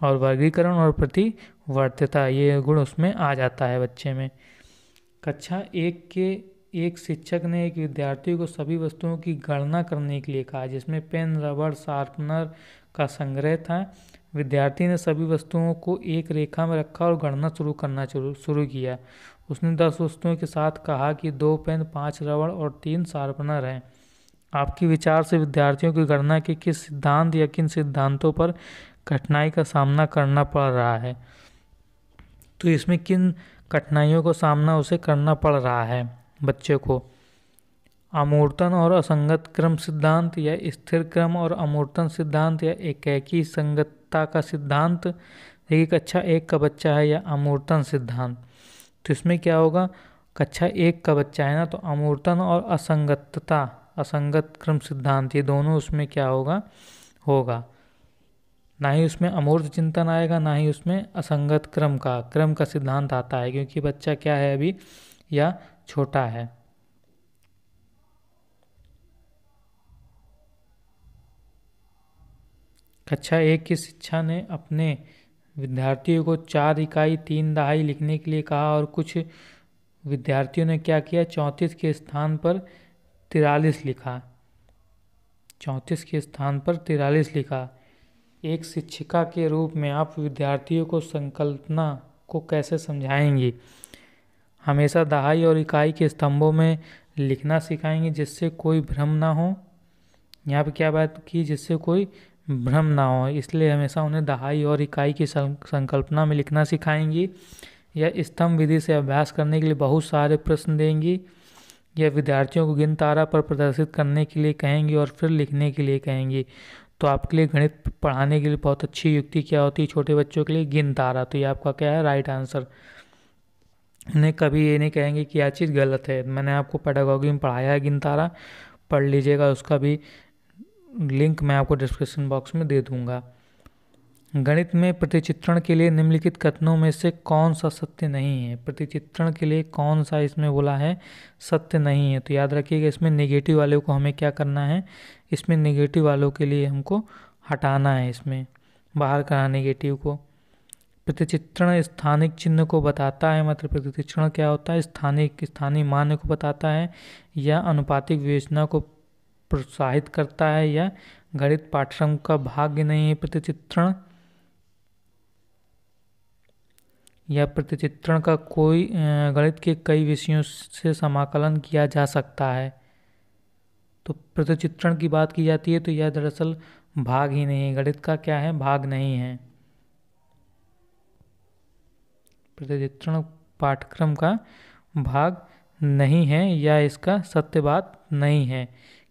और वर्गीकरण और प्रतिवर्तिता, ये गुण उसमें आ जाता है बच्चे में। कक्षा 1 के एक शिक्षक ने एक विद्यार्थी को सभी वस्तुओं की गणना करने के लिए कहा, जिसमें पेन, रबड़, शार्पनर का संग्रह था। विद्यार्थी ने सभी वस्तुओं को एक रेखा में रखा और गणना शुरू किया। उसने 10 वस्तुओं के साथ कहा कि 2 पेन, 5 रबड़ और 3 शार्पनर हैं। आपके विचार से विद्यार्थियों की गणना के किस सिद्धांत या किन सिद्धांतों पर कठिनाई का सामना करना पड़ रहा है। तो इसमें किन कठिनाइयों का सामना उसे करना पड़ रहा है बच्चे को, अमूर्तन और असंगत क्रम सिद्धांत, या स्थिर क्रम और अमूर्तन सिद्धांत, या एकाकी संगतता का सिद्धांत। देखिए कक्षा 1 का बच्चा है, या अमूर्तन सिद्धांत। तो इसमें क्या होगा, कक्षा 1 का बच्चा है ना, तो अमूर्तन और असंगतता, असंगत क्रम सिद्धांत, ये दोनों उसमें क्या होगा। ना ही उसमें अमूर्त चिंतन आएगा, ना ही उसमें असंगत क्रम का सिद्धांत आता है, क्योंकि बच्चा क्या है अभी, या छोटा है। कक्षा 1 की शिक्षा ने अपने विद्यार्थियों को 4 इकाई 3 दहाई लिखने के लिए कहा और कुछ विद्यार्थियों ने क्या किया, 34 के स्थान पर 43 लिखा। 34 के स्थान पर 43 लिखा। एक शिक्षिका के रूप में आप विद्यार्थियों को संकल्पना को कैसे समझाएंगी। हमेशा दहाई और इकाई के स्तंभों में लिखना सिखाएंगे जिससे कोई भ्रम ना हो। यहाँ पे क्या बात की, जिससे कोई भ्रम ना हो, इसलिए हमेशा उन्हें दहाई और इकाई की संकल्पना में लिखना सिखाएंगी। या स्तंभ विधि से अभ्यास करने के लिए बहुत सारे प्रश्न देंगी। या विद्यार्थियों को गिन तारा पर प्रदर्शित करने के लिए कहेंगी और फिर लिखने के लिए कहेंगी। तो आपके लिए गणित पढ़ाने के लिए बहुत अच्छी युक्ति क्या होती है छोटे बच्चों के लिए, गिन तारा। तो ये आपका क्या है, राइट आंसर। उन्हें कभी ये नहीं कहेंगे कि यह चीज़ गलत है। मैंने आपको पेडागॉजी में पढ़ाया है गिन तारा, पढ़ लीजिएगा, उसका भी लिंक मैं आपको डिस्क्रिप्शन बॉक्स में दे दूंगा। गणित में प्रतिचित्रण के लिए निम्नलिखित कथनों में से कौन सा सत्य नहीं है। प्रतिचित्रण के लिए कौन सा इसमें बोला है सत्य नहीं है। तो याद रखिएगा, इसमें नेगेटिव वाले को हमें क्या करना है, इसमें नेगेटिव वालों के लिए हमको हटाना है, इसमें बाहर करना नेगेटिव को। प्रतिचित्रण स्थानिक चिन्ह को बताता है, मतलब प्रतिचित्रण क्या होता है, स्थानीय मान को बताता है, या अनुपातिक विवेचना को प्रोत्साहित करता है, या गणित पाठ्यक्रम का भाग नहीं है प्रतिचित्रण, या प्रतिचित्रण का कोई गणित के कई विषयों से समाकलन किया जा सकता है। तो प्रतिचित्रण की बात की जाती है तो यह दरअसल भाग ही नहीं है, गणित का क्या है, भाग नहीं है। प्रतिचित्रण पाठ्यक्रम का भाग नहीं है या इसका सत्य बात नहीं है,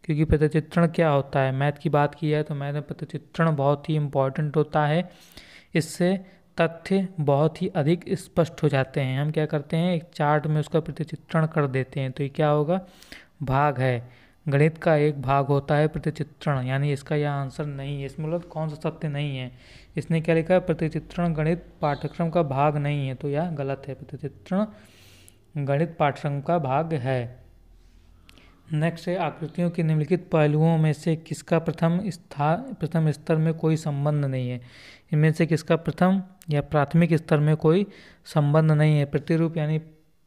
क्योंकि प्रतिचित्रण क्या होता है, मैथ की बात की है तो मैथ में प्रतिचित्रण बहुत ही इम्पोर्टेंट होता है। इससे तथ्य बहुत ही अधिक स्पष्ट हो जाते हैं। हम क्या करते हैं, एक चार्ट में उसका प्रतिचित्रण कर देते हैं, तो ये क्या होगा, भाग है। गणित का एक भाग होता है प्रतिचित्रण, यानी इसका यह आंसर नहीं है। इसमें मतलब कौन सा सत्य नहीं है, इसने क्या लिखा है, प्रतिचित्रण गणित पाठ्यक्रम का भाग नहीं है, तो यह गलत है, प्रतिचित्रण गणित पाठ्यक्रम का भाग है। नेक्स्ट है, आकृतियों के निम्नलिखित पहलुओं में से किसका प्रथम स्तर में कोई संबंध नहीं है। इनमें से किसका प्रथम या प्राथमिक स्तर में कोई संबंध नहीं है। प्रतिरूप यानी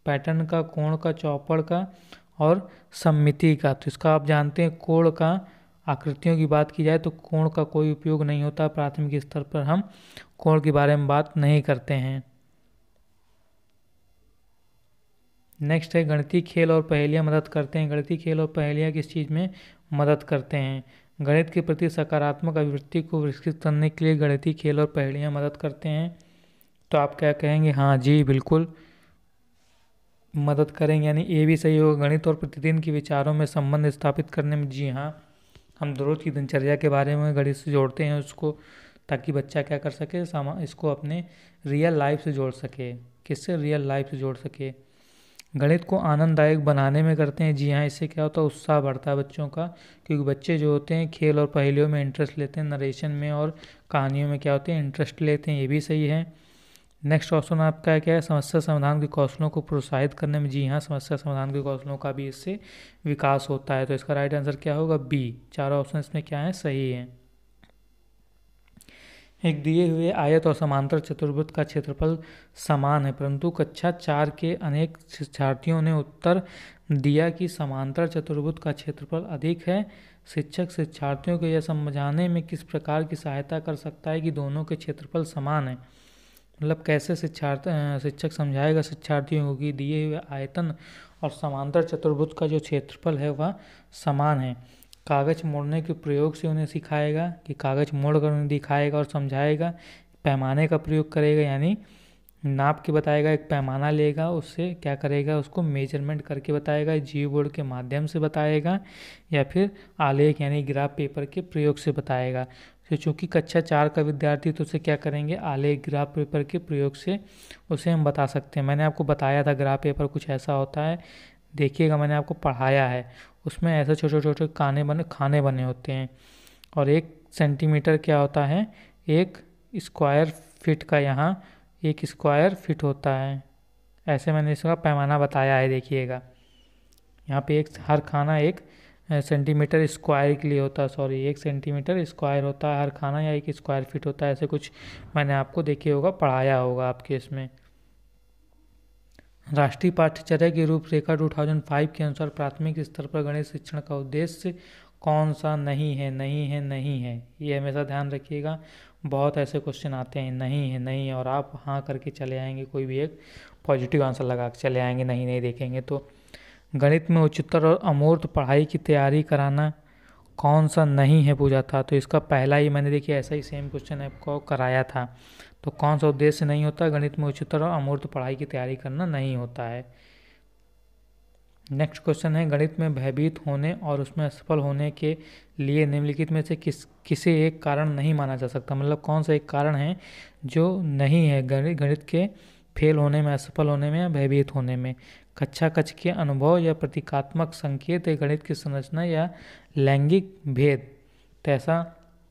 पैटर्न का, कोण का, चौपड़ का और सममिति का। तो इसका आप जानते हैं, कोण का, आकृतियों की बात की जाए तो कोण का कोई उपयोग नहीं होता, प्राथमिक स्तर पर हम कोण के बारे में बात नहीं करते हैं। नेक्स्ट है, गणितीय खेल और पहेलियाँ मदद करते हैं। गणितीय खेल और पहेलियाँ किस चीज़ में मदद करते हैं, गणित के प्रति सकारात्मक अभिवृत्ति को विकसित करने के लिए गणितीय खेल और पहेलियाँ मदद करते हैं। तो आप क्या कहेंगे, हाँ जी बिल्कुल मदद करेंगे, यानी ये भी सही होगा। गणित और प्रतिदिन के विचारों में संबंध स्थापित करने में, जी हाँ, हम रोज की दिनचर्या के बारे में गणित से जोड़ते हैं उसको, ताकि बच्चा क्या कर सके, इसको अपने रियल लाइफ से जोड़ सके। किससे, रियल लाइफ से जोड़ सके। गणित को आनंददायक बनाने में करते हैं, जी हाँ, इससे क्या होता है, उत्साह बढ़ता है बच्चों का, क्योंकि बच्चे जो होते हैं खेल और पहेलियों में इंटरेस्ट लेते हैं, नरेशन में और कहानियों में क्या होते हैं, इंटरेस्ट लेते हैं, ये भी सही है। नेक्स्ट ऑप्शन आपका क्या है, समस्या समाधान के कौशलों को प्रोत्साहित करने में, जी हाँ, समस्या समाधान के कौशलों का भी इससे विकास होता है। तो इसका राइट आंसर क्या होगा, बी। चारों ऑप्शन इसमें क्या है, सही है। एक दिए हुए आयत और समांतर चतुर्भुज का क्षेत्रफल समान है, परंतु कक्षा 4 के अनेक शिक्षार्थियों ने उत्तर दिया कि समांतर चतुर्भुज का क्षेत्रफल अधिक है। शिक्षक शिक्षार्थियों को यह समझाने में किस प्रकार की सहायता कर सकता है कि दोनों के क्षेत्रफल समान है। मतलब कैसे शिक्षक समझाएगा शिक्षार्थियों को कि दिए हुए आयतन और समांतर चतुर्भुज का जो क्षेत्रफल है वह समान है। कागज मोड़ने के प्रयोग से उन्हें सिखाएगा, कि कागज मोड़ कर उन्हें दिखाएगा और समझाएगा। पैमाने का प्रयोग करेगा, यानी नाप के बताएगा, एक पैमाना लेगा, उससे क्या करेगा, उसको मेजरमेंट करके बताएगा, जी बोर्ड के माध्यम से बताएगा, या फिर आलेख यानी ग्राफ पेपर के प्रयोग से बताएगा। तो चूँकि कक्षा 4 का विद्यार्थी, तो उसे क्या करेंगे, आलेख ग्राफ पेपर के प्रयोग से उसे हम बता सकते हैं। मैंने आपको बताया था ग्राफ पेपर कुछ ऐसा होता है, देखिएगा मैंने आपको पढ़ाया है, उसमें ऐसे छोटे छोटे खाने बने होते हैं, और 1 सेंटीमीटर क्या होता है, 1 स्क्वायर फीट का, यहाँ 1 स्क्वायर फीट होता है। ऐसे मैंने इसका पैमाना बताया है, देखिएगा यहाँ पे हर खाना 1 सेंटीमीटर स्क्वायर के लिए होता है, सॉरी 1 सेंटीमीटर स्क्वायर होता है हर खाना, या 1 स्क्वायर फीट होता है, ऐसे कुछ मैंने आपको देखिए होगा, पढ़ाया होगा आपके इसमें। राष्ट्रीय पाठ्यचर्या की रूपरेखा 2005 के अनुसार प्राथमिक स्तर पर गणित शिक्षण का उद्देश्य कौन सा नहीं है, नहीं है, नहीं है, ये हमेशा ध्यान रखिएगा। बहुत ऐसे क्वेश्चन आते हैं, नहीं है, नहीं है, और आप हाँ करके चले आएंगे कोई भी एक, पॉजिटिव आंसर लगा के चले आएंगे, नहीं नहीं देखेंगे तो। गणित में उच्चतर और अमूर्त पढ़ाई की तैयारी कराना कौन सा नहीं है पूछा था, तो इसका पहला ही मैंने देखिए ऐसा ही सेम क्वेश्चन आपको कराया था। तो कौन सा उद्देश्य नहीं होता, गणित में उच्चतर और अमूर्त पढ़ाई की तैयारी करना नहीं होता है। नेक्स्ट क्वेश्चन है, गणित में भयभीत होने और उसमें असफल होने के लिए निम्नलिखित में से किसी एक कारण नहीं माना जा सकता। मतलब कौन सा एक कारण है जो नहीं है गणित के फेल होने में, असफल होने में या भयभीत होने में। कक्षा कक्ष के अनुभव या प्रतीकात्मक संकेत या गणित की संरचना या लैंगिक भेद। तो ऐसा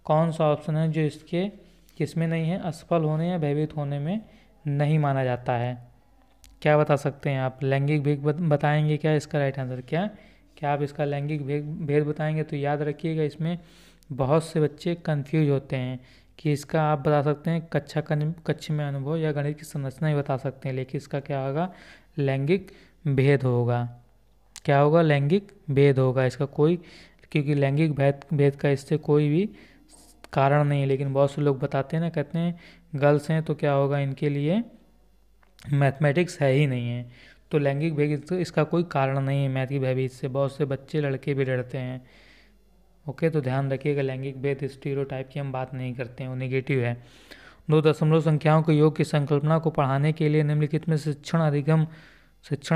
कौन सा ऑप्शन है जो इसके किसमें नहीं है, असफल होने या भयभीत होने में नहीं माना जाता है। क्या बता सकते हैं आप, लैंगिक भेद बताएंगे क्या इसका राइट आंसर? क्या आप इसका लैंगिक भेद बताएंगे? तो याद रखिएगा इसमें बहुत से बच्चे कंफ्यूज होते हैं कि इसका आप बता सकते हैं कक्ष में अनुभव या गणित की संरचना ही बता सकते हैं, लेकिन इसका क्या होगा, लैंगिक भेद होगा। क्या होगा, लैंगिक भेद होगा इसका कोई, क्योंकि लैंगिक भेद का इससे कोई भी कारण नहीं है। लेकिन बहुत से लोग बताते हैं ना, कहते हैं गर्ल्स हैं तो क्या होगा, इनके लिए मैथमेटिक्स है ही नहीं है। तो लैंगिक भेद तो इसका कोई कारण नहीं है मैथ की भयभीत से, बहुत से बच्चे लड़के भी डरते हैं। ओके, तो ध्यान रखिएगा लैंगिक भेद स्टीरियोटाइप की हम बात नहीं करते हैं, वो नेगेटिव है। दो दशमलव संख्याओं के योग की संकल्पना को पढ़ाने के लिए निम्नलिखित में शिक्षण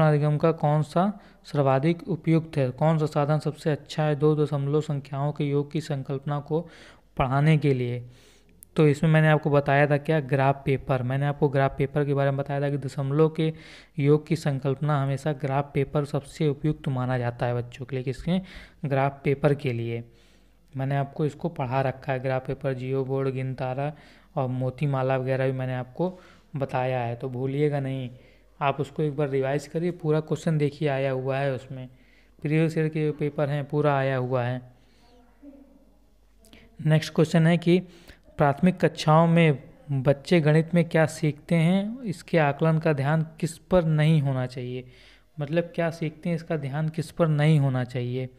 अधिगम का कौन सा सर्वाधिक उपयुक्त है, कौन सा साधन सबसे अच्छा है दो दशमलव संख्याओं के योग की संकल्पना को पढ़ाने के लिए। तो इसमें मैंने आपको बताया था क्या, ग्राफ पेपर। मैंने आपको ग्राफ पेपर के बारे में बताया था कि दशमलव के योग की संकल्पना हमेशा ग्राफ पेपर सबसे उपयुक्त माना जाता है बच्चों के लिए। किसके, ग्राफ पेपर के लिए मैंने आपको इसको पढ़ा रखा है। ग्राफ पेपर, जियो बोर्ड, गिनतारा और मोतीमाला वगैरह भी मैंने आपको बताया है, तो भूलिएगा नहीं। आप उसको एक बार रिवाइज करिए, पूरा क्वेश्चन देखिए आया हुआ है उसमें, प्रीवियस ईयर के जो पेपर हैं पूरा आया हुआ है। नेक्स्ट क्वेश्चन है कि प्राथमिक कक्षाओं में बच्चे गणित में क्या सीखते हैं, इसके आकलन का ध्यान किस पर नहीं होना चाहिए। मतलब क्या सीखते हैं, इसका ध्यान किस पर नहीं होना चाहिए।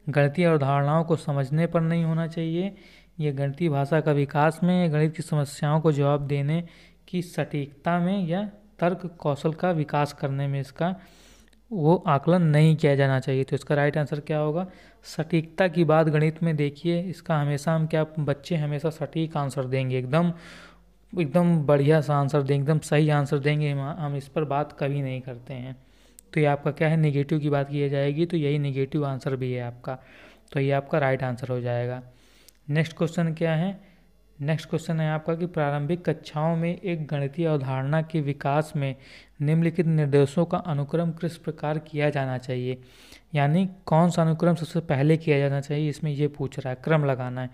गणितीय अवधारणाओं को समझने पर नहीं होना चाहिए, या गणितीय भाषा का विकास में, या गणित की समस्याओं को जवाब देने की सटीकता में, या तर्क कौशल का विकास करने में इसका वो आकलन नहीं किया जाना चाहिए। तो इसका राइट आंसर क्या होगा, सटीकता की बात गणित में देखिए, इसका हमेशा हम क्या, बच्चे हमेशा सटीक आंसर देंगे, एकदम बढ़िया सा आंसर देंगे, एकदम सही आंसर देंगे, हम इस पर बात कभी नहीं करते हैं। तो ये आपका क्या है, नेगेटिव की बात की जाएगी, तो यही नेगेटिव आंसर भी है आपका, तो ये आपका राइट आंसर हो जाएगा। नेक्स्ट क्वेश्चन क्या है, नेक्स्ट क्वेश्चन है आपका कि प्रारंभिक कक्षाओं में एक गणितीय अवधारणा के विकास में निम्नलिखित निर्देशों का अनुक्रम किस प्रकार किया जाना चाहिए। यानी कौन सा अनुक्रम सबसे पहले किया जाना चाहिए, इसमें ये पूछ रहा है, क्रम लगाना है।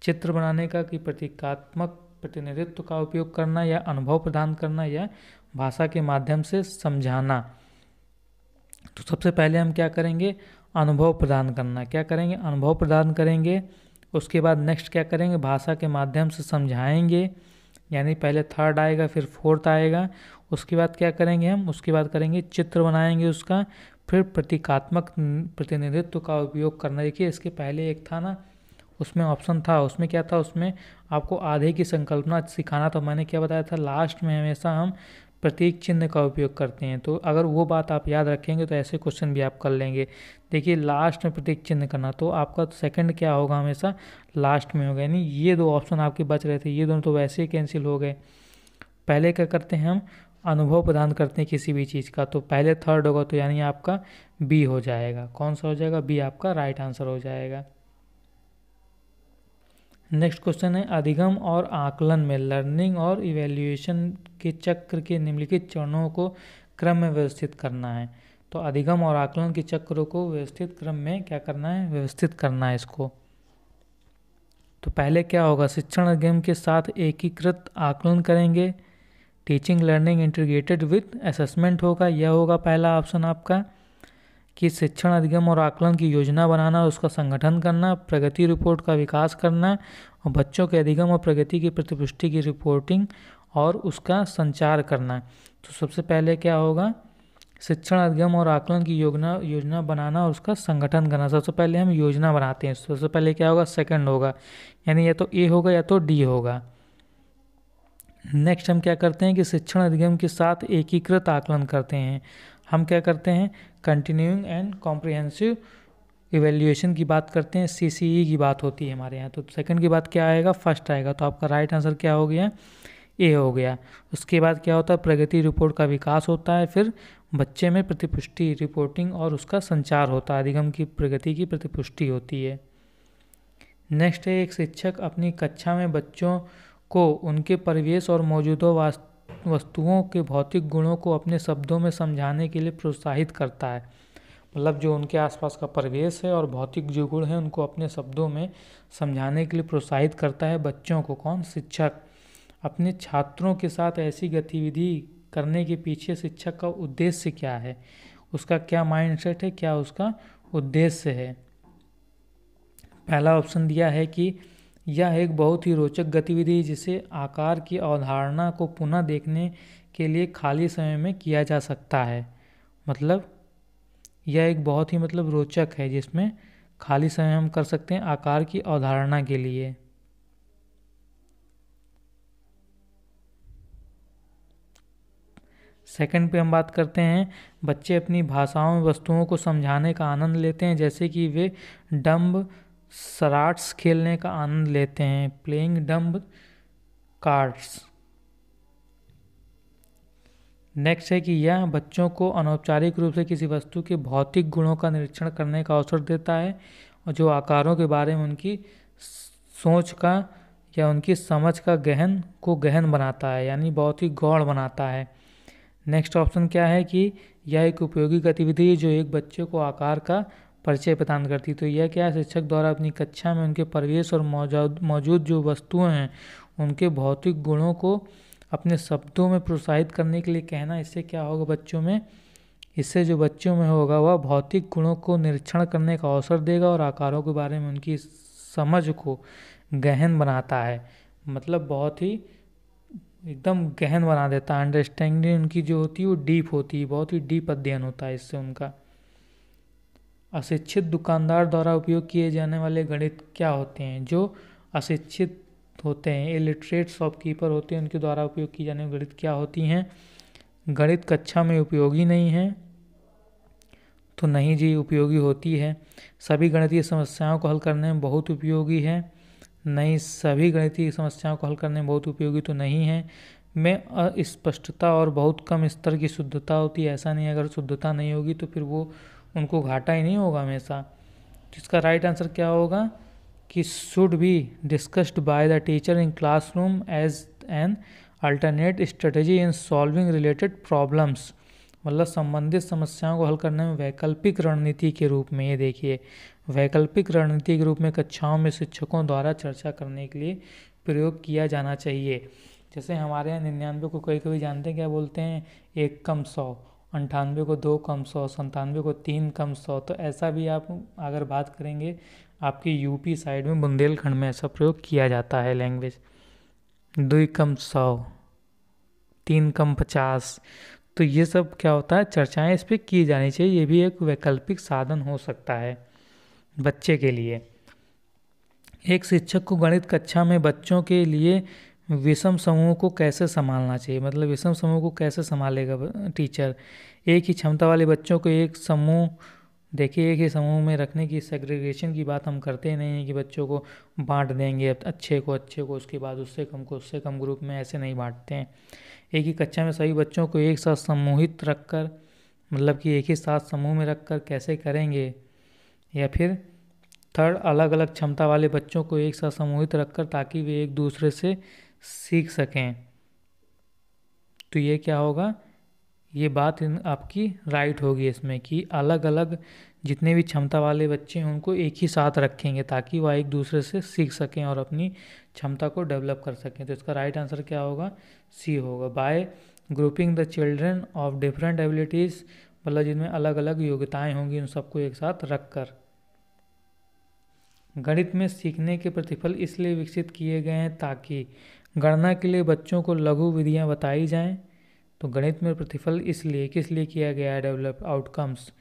चित्र बनाने का, कि प्रतीकात्मक प्रतिनिधित्व का उपयोग करना, या अनुभव प्रदान करना, या भाषा के माध्यम से समझाना। तो सबसे पहले हम क्या करेंगे, अनुभव प्रदान करना। क्या करेंगे, अनुभव प्रदान करेंगे। उसके बाद नेक्स्ट क्या करेंगे, भाषा के माध्यम से समझाएंगे, यानी पहले थर्ड आएगा फिर फोर्थ आएगा। उसके बाद क्या करेंगे हम, उसके बाद करेंगे चित्र बनाएंगे उसका, फिर प्रतीकात्मक प्रतिनिधित्व का उपयोग करना। देखिए इसके पहले एक था ना, उसमें ऑप्शन था, उसमें क्या था, उसमें आपको आधे की संकल्पना सिखाना था। मैंने क्या बताया था, लास्ट में हमेशा हम प्रतीक चिन्ह का उपयोग करते हैं। तो अगर वो बात आप याद रखेंगे तो ऐसे क्वेश्चन भी आप कर लेंगे। देखिए लास्ट में प्रतीक चिन्ह करना, तो आपका सेकंड क्या होगा, हमेशा लास्ट में होगा। यानी ये दो ऑप्शन आपके बच रहे थे, ये दोनों तो वैसे ही कैंसिल हो गए। पहले क्या करते हैं हम, अनुभव प्रदान करते हैं किसी भी चीज़ का, तो पहले थर्ड होगा, तो यानी आपका बी हो जाएगा। कौन सा हो जाएगा, बी आपका राइट आंसर हो जाएगा। नेक्स्ट क्वेश्चन है, अधिगम और आकलन में लर्निंग और इवैल्यूएशन के चक्र के निम्नलिखित चरणों को क्रम में व्यवस्थित करना है। तो अधिगम और आकलन के चक्रों को व्यवस्थित क्रम में क्या करना है, व्यवस्थित करना है इसको। तो पहले क्या होगा, शिक्षण अधिगम के साथ एकीकृत आकलन करेंगे। Teaching learning integrated with assessment होगा, यह होगा पहला ऑप्शन आपका। कि शिक्षण अधिगम और आकलन की योजना बनाना, उसका संगठन करना, प्रगति रिपोर्ट का विकास करना, और बच्चों के अधिगम और प्रगति की प्रतिपुष्टि की रिपोर्टिंग और उसका संचार करना। तो सबसे पहले क्या होगा, शिक्षण अधिगम और आकलन की योजना बनाना और उसका संगठन करना। सबसे पहले हम योजना बनाते हैं, सबसे पहले क्या होगा, सेकंड होगा, यानी या तो ए होगा या तो डी होगा। नेक्स्ट हम क्या करते हैं कि शिक्षण अधिगम के साथ एकीकृत आकलन करते हैं। हम क्या करते हैं, कंटिन्यूइंग एंड कॉम्प्रिहेंसिव इवेल्युएशन की बात करते हैं, CCE की बात होती है हमारे यहाँ। तो सेकंड की बात क्या आएगा, फर्स्ट आएगा। तो आपका राइट आंसर क्या हो गया, ए हो गया। उसके बाद क्या होता है, प्रगति रिपोर्ट का विकास होता है, फिर बच्चे में प्रतिपुष्टि रिपोर्टिंग और उसका संचार होता है, अधिगम की प्रगति की प्रतिपुष्टि होती है। नेक्स्ट है, एक शिक्षक अपनी कक्षा में बच्चों को उनके परिवेश और मौजूदा वस्तुओं के भौतिक गुणों को अपने शब्दों में समझाने के लिए प्रोत्साहित करता है। मतलब जो उनके आसपास का परिवेश है और भौतिक जो गुण है उनको अपने शब्दों में समझाने के लिए प्रोत्साहित करता है बच्चों को। कौन, शिक्षक। अपने छात्रों के साथ ऐसी गतिविधि करने के पीछे शिक्षक का उद्देश्य क्या है, उसका क्या माइंडसेट है, क्या उसका उद्देश्य है। पहला ऑप्शन दिया है कि यह एक बहुत ही रोचक गतिविधि है जिसे आकार की अवधारणा को पुनः देखने के लिए खाली समय में किया जा सकता है। मतलब यह एक बहुत ही रोचक है जिसमें खाली समय हम कर सकते हैं आकार की अवधारणा के लिए। सेकंड पे हम बात करते हैं, बच्चे अपनी भाषाओं में वस्तुओं को समझाने का आनंद लेते हैं, जैसे कि वे डम्ब शराट्स खेलने का आनंद लेते हैं, प्लेइंग डम्ब कार्ड्स। नेक्स्ट है कि यह बच्चों को अनौपचारिक रूप से किसी वस्तु के भौतिक गुणों का निरीक्षण करने का अवसर देता है और जो आकारों के बारे में उनकी सोच का या उनकी समझ का गहन बनाता है, यानी बहुत ही गौड़ बनाता है। नेक्स्ट ऑप्शन क्या है कि यह एक उपयोगी गतिविधि है जो एक बच्चे को आकार का परिचय प्रदान करती है। तो यह क्या है, शिक्षक द्वारा अपनी कक्षा में उनके परिवेश और मौजूद जो वस्तुएं हैं उनके भौतिक गुणों को अपने शब्दों में प्रोत्साहित करने के लिए कहना। इससे क्या होगा बच्चों में, इससे जो बच्चों में होगा वह भौतिक गुणों को निरीक्षण करने का अवसर देगा और आकारों के बारे में उनकी समझ को गहन बनाता है। मतलब बहुत ही एकदम गहन बना देता है, अंडरस्टैंडिंग उनकी जो होती है वो डीप होती है, बहुत ही डीप अध्ययन होता है इससे उनका। अशिक्षित दुकानदार द्वारा उपयोग किए जाने वाले गणित क्या होते हैं, जो अशिक्षित होते हैं, इलिटरेट शॉपकीपर होते हैं, उनके द्वारा उपयोग की जाने वाली गणित क्या होती हैं। गणित कक्षा में उपयोगी नहीं है, तो नहीं जी, उपयोगी होती है। सभी गणितीय समस्याओं को हल करने में बहुत उपयोगी है, नहीं। सभी गणितीय समस्याओं को हल करने में बहुत उपयोगी तो नहीं है। में अस्पष्टता और बहुत कम स्तर की शुद्धता होती है, ऐसा नहीं, अगर शुद्धता नहीं होगी तो फिर वो उनको घाटा ही नहीं होगा हमेशा। तो इसका राइट आंसर क्या होगा कि should be discussed by the teacher in classroom as an alternate strategy in solving related problems. मतलब संबंधित समस्याओं को हल करने में वैकल्पिक रणनीति के रूप में, ये देखिए, वैकल्पिक रणनीति के रूप में कक्षाओं में शिक्षकों द्वारा चर्चा करने के लिए प्रयोग किया जाना चाहिए। जैसे हमारे यहाँ 99 को कभी कभी जानते हैं क्या बोलते हैं, 1 कम 100, 98 को 2 कम 100, 97 को 3 कम 100। तो ऐसा भी आप अगर बात करेंगे आपकी यूपी साइड में बुंदेलखंड में ऐसा प्रयोग किया जाता है लैंग्वेज। 2 कम 100, 3 कम 50। तो ये सब क्या होता है, चर्चाएं इस पर की जानी चाहिए, ये भी एक वैकल्पिक साधन हो सकता है बच्चे के लिए। एक शिक्षक को गणित कक्षा में बच्चों के लिए विषम समूह को कैसे संभालना चाहिए, मतलब विषम समूह को कैसे संभालेगा टीचर। एक ही क्षमता वाले बच्चों को एक समूह, देखिए एक ही समूह में रखने की, सेग्रीगेशन की बात हम करते नहीं हैं कि बच्चों को बांट देंगे, अच्छे को उसके बाद उससे कम को उससे कम ग्रुप में, ऐसे नहीं बांटते हैं। एक ही कक्षा में सभी बच्चों को एक साथ समूहित रखकर, मतलब कि एक ही साथ समूह में रखकर कैसे करेंगे। या फिर थर्ड, अलग अलग क्षमता वाले बच्चों को एक साथ समूहित रखकर ताकि वे एक दूसरे से सीख सकें। तो ये क्या होगा, ये बात आपकी राइट होगी इसमें कि अलग अलग जितने भी क्षमता वाले बच्चे हैं उनको एक ही साथ रखेंगे ताकि वह एक दूसरे से सीख सकें और अपनी क्षमता को डेवलप कर सकें। तो इसका राइट आंसर क्या होगा, सी होगा। Bye grouping the children of different abilities, मतलब जिनमें अलग अलग योग्यताएं होंगी उन सबको एक साथ रखकर। गणित में सीखने के प्रतिफल इसलिए विकसित किए गए हैं ताकि गणना के लिए बच्चों को लघु विधियां बताई जाएं। तो गणित में प्रतिफल इसलिए किस लिए किया गया है, डेवलप आउटकम्स,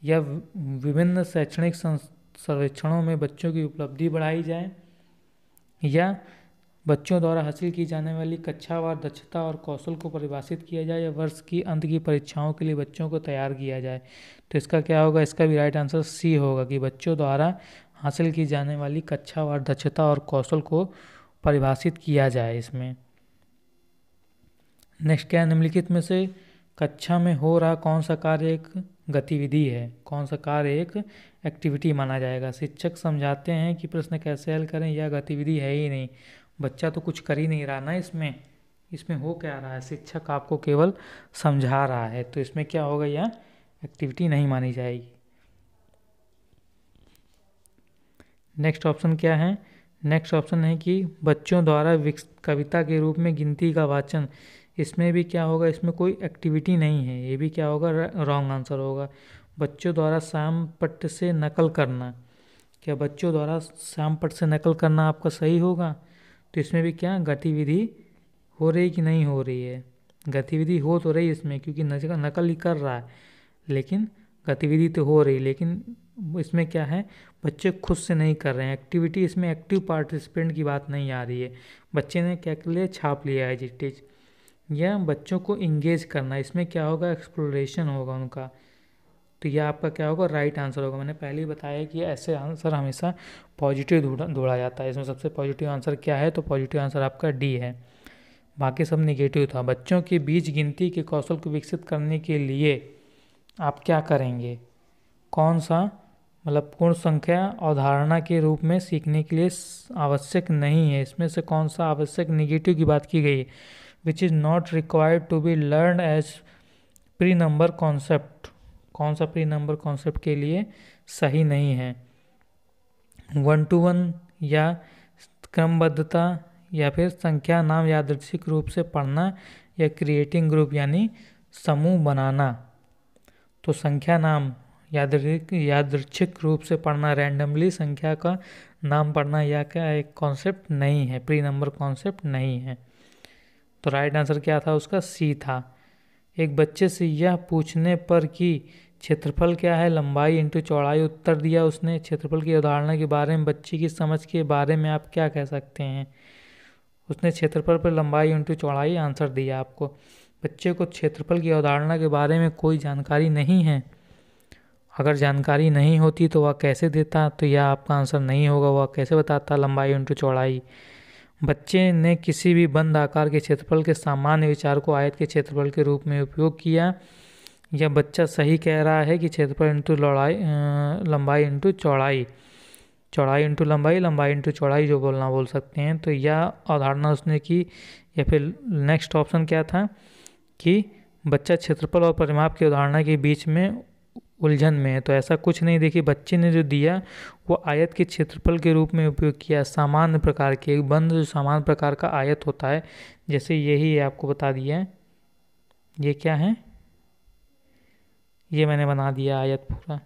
या विभिन्न शैक्षणिक सर्वेक्षणों में बच्चों की उपलब्धि बढ़ाई जाए, या बच्चों द्वारा हासिल की जाने वाली कक्षावार दक्षता और कौशल को परिभाषित किया जाए या वर्ष की अंत की परीक्षाओं के लिए बच्चों को तैयार किया जाए। तो इसका क्या होगा, इसका भी राइट आंसर सी होगा कि बच्चों द्वारा हासिल की जाने वाली कक्षावार दक्षता और कौशल को परिभाषित किया जाए इसमें। नेक्स्ट क्या है, निम्नलिखित में से कक्षा में हो रहा कौन सा कार्य एक गतिविधि है, कौन सा कार्य एक एक्टिविटी माना जाएगा। शिक्षक समझाते हैं कि प्रश्न कैसे हल करें, यह गतिविधि है ही नहीं, बच्चा तो कुछ कर ही नहीं रहा ना इसमें, इसमें हो क्या रहा है, शिक्षक आपको केवल समझा रहा है, तो इसमें क्या होगा, यह एक्टिविटी नहीं मानी जाएगी। नेक्स्ट ऑप्शन क्या है, नेक्स्ट ऑप्शन है कि बच्चों द्वारा कविता के रूप में गिनती का वाचन, इसमें भी क्या होगा, इसमें कोई एक्टिविटी नहीं है, ये भी क्या होगा, रॉन्ग आंसर होगा। बच्चों द्वारा श्याम पट्ट से नकल करना, क्या बच्चों द्वारा श्याम पट्ट से नकल करना आपका सही होगा, तो इसमें भी क्या गतिविधि हो रही कि नहीं हो रही है, गतिविधि हो तो रही इसमें क्योंकि नकल ही कर रहा है, लेकिन गतिविधि तो हो रही, लेकिन इसमें क्या है, बच्चे खुद से नहीं कर रहे हैं एक्टिविटी, इसमें एक्टिव पार्टिसिपेंट की बात नहीं आ रही है, बच्चे ने क्या कर लिया, छाप लिया है जिस या बच्चों को इंगेज करना, इसमें क्या होगा, एक्सप्लोरेशन होगा उनका, तो यह आपका क्या होगा, राइट आंसर होगा। मैंने पहले ही बताया कि ऐसे आंसर हमेशा पॉजिटिव ढूंढा जाता है, इसमें सबसे पॉजिटिव आंसर क्या है, तो पॉजिटिव आंसर आपका डी है, बाकी सब निगेटिव था। बच्चों के बीच गिनती के कौशल को विकसित करने के लिए आप क्या करेंगे, कौन सा मतलब पूर्ण संख्या अवधारणा के रूप में सीखने के लिए आवश्यक नहीं है, इसमें से कौन सा आवश्यक निगेटिव की बात की गई है, which is not required to be learn as pre number concept, कौन सा प्री नंबर कॉन्सेप्ट के लिए सही नहीं है, 1 to 1 या क्रमबद्धता या फिर संख्या नाम यादृच्छिक रूप से पढ़ना या क्रिएटिंग ग्रुप यानी समूह बनाना। तो संख्या नाम यादृच्छिक रूप से पढ़ना, रैंडमली संख्या का नाम पढ़ना, या क्या एक कॉन्सेप्ट नहीं है, प्री नंबर कॉन्सेप्ट नहीं है। तो राइट आंसर क्या था उसका, सी था। एक बच्चे से यह पूछने पर कि क्षेत्रफल क्या है, लंबाई इंटू चौड़ाई उत्तर दिया उसने, क्षेत्रफल की अवधारणा के बारे में बच्चे की समझ के बारे में आप क्या कह सकते हैं, उसने क्षेत्रफल पर लंबाई इंटू चौड़ाई आंसर दिया आपको। बच्चे को क्षेत्रफल की अवधारणा के बारे में कोई जानकारी नहीं है, अगर जानकारी नहीं होती तो वह कैसे देता, तो यह आपका आंसर नहीं होगा, वह कैसे बताता लंबाई इंटू चौड़ाई। बच्चे ने किसी भी बंद आकार के क्षेत्रफल के सामान्य विचार को आयत के क्षेत्रफल के रूप में उपयोग किया, यह बच्चा सही कह रहा है कि क्षेत्रफल इंटू लंबाई इंटू चौड़ाई, चौड़ाई इंटू लंबाई, लंबाई इंटू चौड़ाई जो बोलना बोल सकते हैं, तो यह अवधारणा उसने की। या फिर नेक्स्ट ऑप्शन क्या था कि बच्चा क्षेत्रफल और परिमाप की अवधारणा के बीच में उलझन में है, तो ऐसा कुछ नहीं। देखिए बच्चे ने जो दिया वो आयत के क्षेत्रफल के रूप में उपयोग किया, सामान्य प्रकार के एक बंद जो सामान्य प्रकार का आयत होता है, जैसे यही आपको बता दिया है, ये क्या है, ये मैंने बना दिया आयत पूरा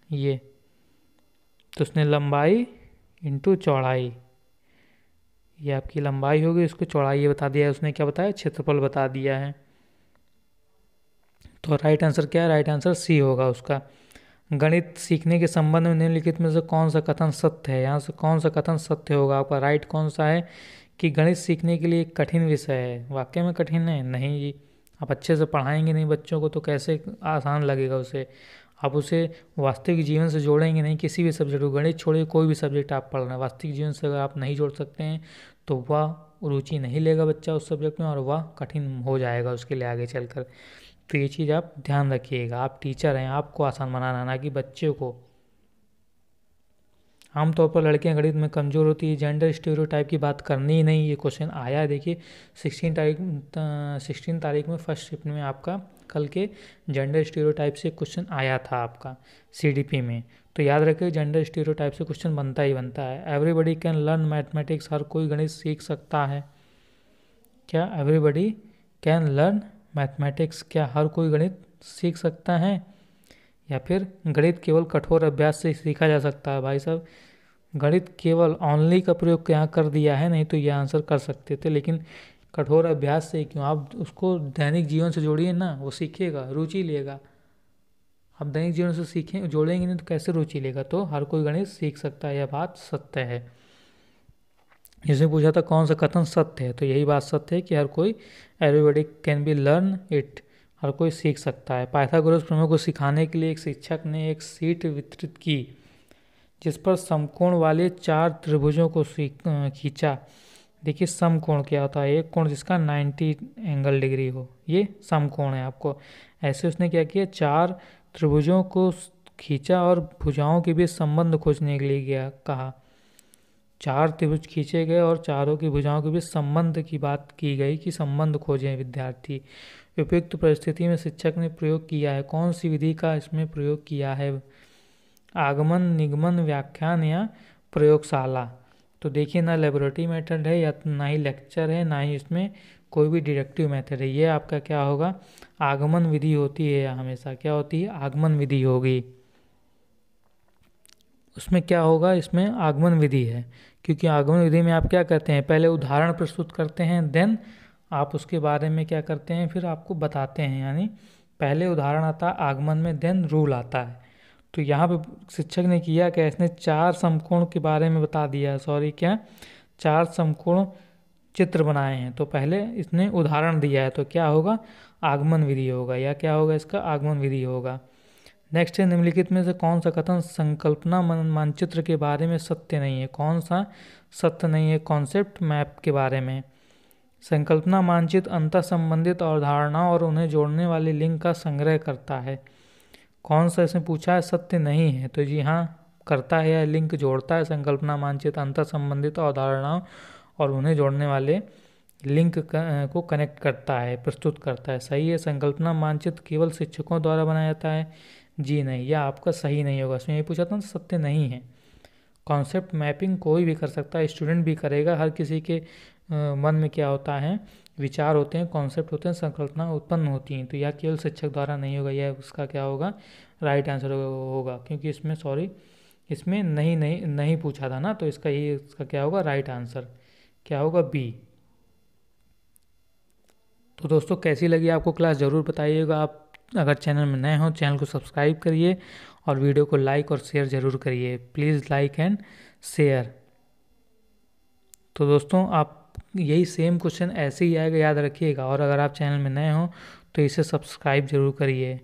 ये, तो उसने लंबाई इंटू चौड़ाई, ये आपकी लंबाई होगी, उसको चौड़ाई ये बता दिया है, उसने क्या बताया, क्षेत्रफल बता दिया है। तो राइट आंसर क्या है, राइट आंसर सी होगा उसका। गणित सीखने के संबंध में निम्नलिखित में से कौन सा कथन सत्य है, यहाँ से कौन सा कथन सत्य होगा आपका, राइट कौन सा है कि गणित सीखने के लिए एक कठिन विषय है, वाकई में कठिन है नहीं जी, आप अच्छे से पढ़ाएंगे नहीं बच्चों को तो कैसे आसान लगेगा उसे, आप उसे वास्तविक जीवन से जोड़ेंगे नहीं, किसी भी सब्जेक्ट को, गणित छोड़िए कोई भी सब्जेक्ट आप पढ़ रहे हैं, वास्तविक जीवन से अगर आप नहीं जोड़ सकते हैं तो वह रुचि नहीं लेगा बच्चा उस सब्जेक्ट में, और वह कठिन हो जाएगा उसके लिए आगे चलकर। तो ये चीज़ आप ध्यान रखिएगा, आप टीचर हैं, आपको आसान बनाना, ना कि बच्चे को। आमतौर पर लड़कियां गणित में कमज़ोर होती है, जेंडर स्टीरियोटाइप की बात करनी ही नहीं, ये क्वेश्चन आया है देखिए 16 तारीख में फर्स्ट शिफ्ट में आपका कल के जेंडर स्टीरियोटाइप से क्वेश्चन आया था आपका सीडीपी में, तो याद रखिए जेंडर स्टीरियोटाइप से क्वेश्चन बनता ही बनता है। एवरीबडी कैन लर्न मैथमेटिक्स, हर कोई गणित सीख सकता है, क्या एवरीबडी कैन लर्न मैथमेटिक्स, क्या हर कोई गणित सीख सकता है, या फिर गणित केवल कठोर अभ्यास से सीखा जा सकता है। भाई साहब गणित केवल ऑनली का प्रयोग यहाँ कर दिया है, नहीं तो यह आंसर कर सकते थे, लेकिन कठोर अभ्यास से क्यों, आप उसको दैनिक जीवन से जोड़िए ना, वो सीखेगा, रुचि लेगा। आप दैनिक जीवन से सीखें जोड़ेंगे नहीं तो कैसे रुचि लेगा, तो हर कोई गणित सीख सकता है, यह बात सत्य है। इसमें पूछा था कौन सा कथन सत्य है, तो यही बात सत्य है कि हर कोई, everybody can be learn it, हर कोई सीख सकता है। पाइथागोरस प्रमेय को सिखाने के लिए एक शिक्षक ने एक शीट वितरित की जिस पर समकोण वाले 4 त्रिभुजों को खींचा। देखिए समकोण क्या होता है, एक कोण जिसका 90 एंगल डिग्री हो, ये समकोण है आपको। ऐसे उसने क्या किया, 4 त्रिभुजों को खींचा और भुजाओं के बीच संबंध खोजने के लिए गया कहा। 4 त्रिभुज खींचे गए और चारों की भुजाओं के बीच संबंध की बात की गई कि संबंध खोजें विद्यार्थी। उपयुक्त परिस्थिति में शिक्षक ने प्रयोग किया है, कौन सी विधि का इसमें प्रयोग किया है, आगमन, निगमन, व्याख्यान या प्रयोगशाला। तो देखिए ना लेबोरेटरी मेथड है, या ना ही लेक्चर है, ना ही इसमें कोई भी डिडक्टिव मेथड है। ये आपका क्या होगा, आगमन विधि होती है, हमेशा क्या होती है, आगमन विधि होगी। उसमें क्या होगा, इसमें आगमन विधि है, क्योंकि आगमन विधि में आप क्या करते हैं, पहले उदाहरण प्रस्तुत करते हैं, देन आप उसके बारे में क्या करते हैं, फिर आपको बताते हैं। यानी पहले उदाहरण आता है आगमन में, देन रूल आता है। तो यहाँ पे शिक्षक ने किया क्या, इसने 4 समकोण के बारे में बता दिया, सॉरी क्या, 4 समकोण चित्र बनाए हैं। तो पहले इसने उदाहरण दिया है, तो क्या होगा, आगमन विधि होगा, या क्या होगा, इसका आगमन विधि होगा। नेक्स्ट है, निम्नलिखित में से कौन सा कथन संकल्पना मानचित्र के बारे में सत्य नहीं है, कौन सा सत्य नहीं है, कॉन्सेप्ट मैप के बारे में। संकल्पना मानचित्र अंतर संबंधित अवधारणाओं और उन्हें जोड़ने वाले लिंक का संग्रह करता है। कौन सा इसमें पूछा है, सत्य नहीं है, तो जी हाँ करता है, या लिंक जोड़ता है। संकल्पना मानचित्र अंतर संबंधित अवधारणाओं और उन्हें जोड़ने वाले लिंक को कनेक्ट करता है, प्रस्तुत करता है, सही है। संकल्पना मानचित्र केवल शिक्षकों द्वारा बनाया जाता है, जी नहीं, यह आपका सही नहीं होगा। इसमें ये पूछा था, सत्य नहीं है। कॉन्सेप्ट मैपिंग कोई भी कर सकता है, स्टूडेंट भी करेगा, हर किसी के मन में क्या होता है, विचार होते हैं, कॉन्सेप्ट होते हैं, संकल्पना उत्पन्न होती हैं, तो यह केवल शिक्षक द्वारा नहीं होगा, यह उसका क्या होगा, राइट आंसर होगा। क्योंकि इसमें सॉरी, इसमें नहीं पूछा था ना, तो इसका क्या होगा, राइट आंसर क्या होगा, बी। तो दोस्तों कैसी लगी आपको क्लास, ज़रूर बताइएगा। आप अगर चैनल में नए हो, चैनल को सब्सक्राइब करिए और वीडियो को लाइक और शेयर ज़रूर करिए, प्लीज़ लाइक एंड शेयर। तो दोस्तों आप यही सेम क्वेश्चन ऐसे ही आएगा, याद रखिएगा। और अगर आप चैनल में नए हो तो इसे सब्सक्राइब जरूर करिए।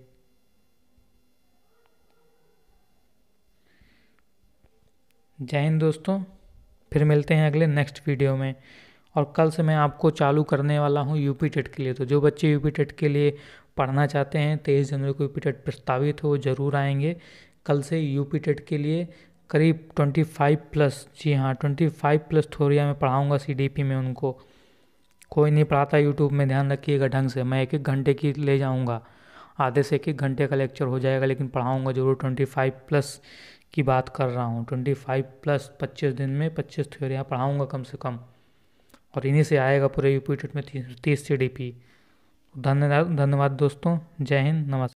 जय हिंद दोस्तों, फिर मिलते हैं अगले नेक्स्ट वीडियो में। और कल से मैं आपको चालू करने वाला हूँ यूपी टेट के लिए। तो जो बच्चे यूपी टेट के लिए पढ़ना चाहते हैं, 23 जनवरी को यूपी टेट प्रस्तावित हो, ज़रूर आएंगे। कल से यूपी टेट के लिए करीब 25+, जी हाँ 25+ थ्योरिया में पढ़ाऊँगा CDP में। उनको कोई नहीं पढ़ाता यूट्यूब में, ध्यान रखिएगा ढंग से। मैं 1-1 घंटे की ले जाऊँगा, आधे से 1-1 घंटे का लेक्चर हो जाएगा, लेकिन पढ़ाऊँगा जरूर। 25+ की बात कर रहा हूँ, 25+, 25 दिन में 25 थ्योरियाँ पढ़ाऊँगा कम से कम। और इन्हीं से आएगा पूरे यूपी टेट में 30 CDP। धन्यवाद दोस्तों, जय हिंद, नमस्कार।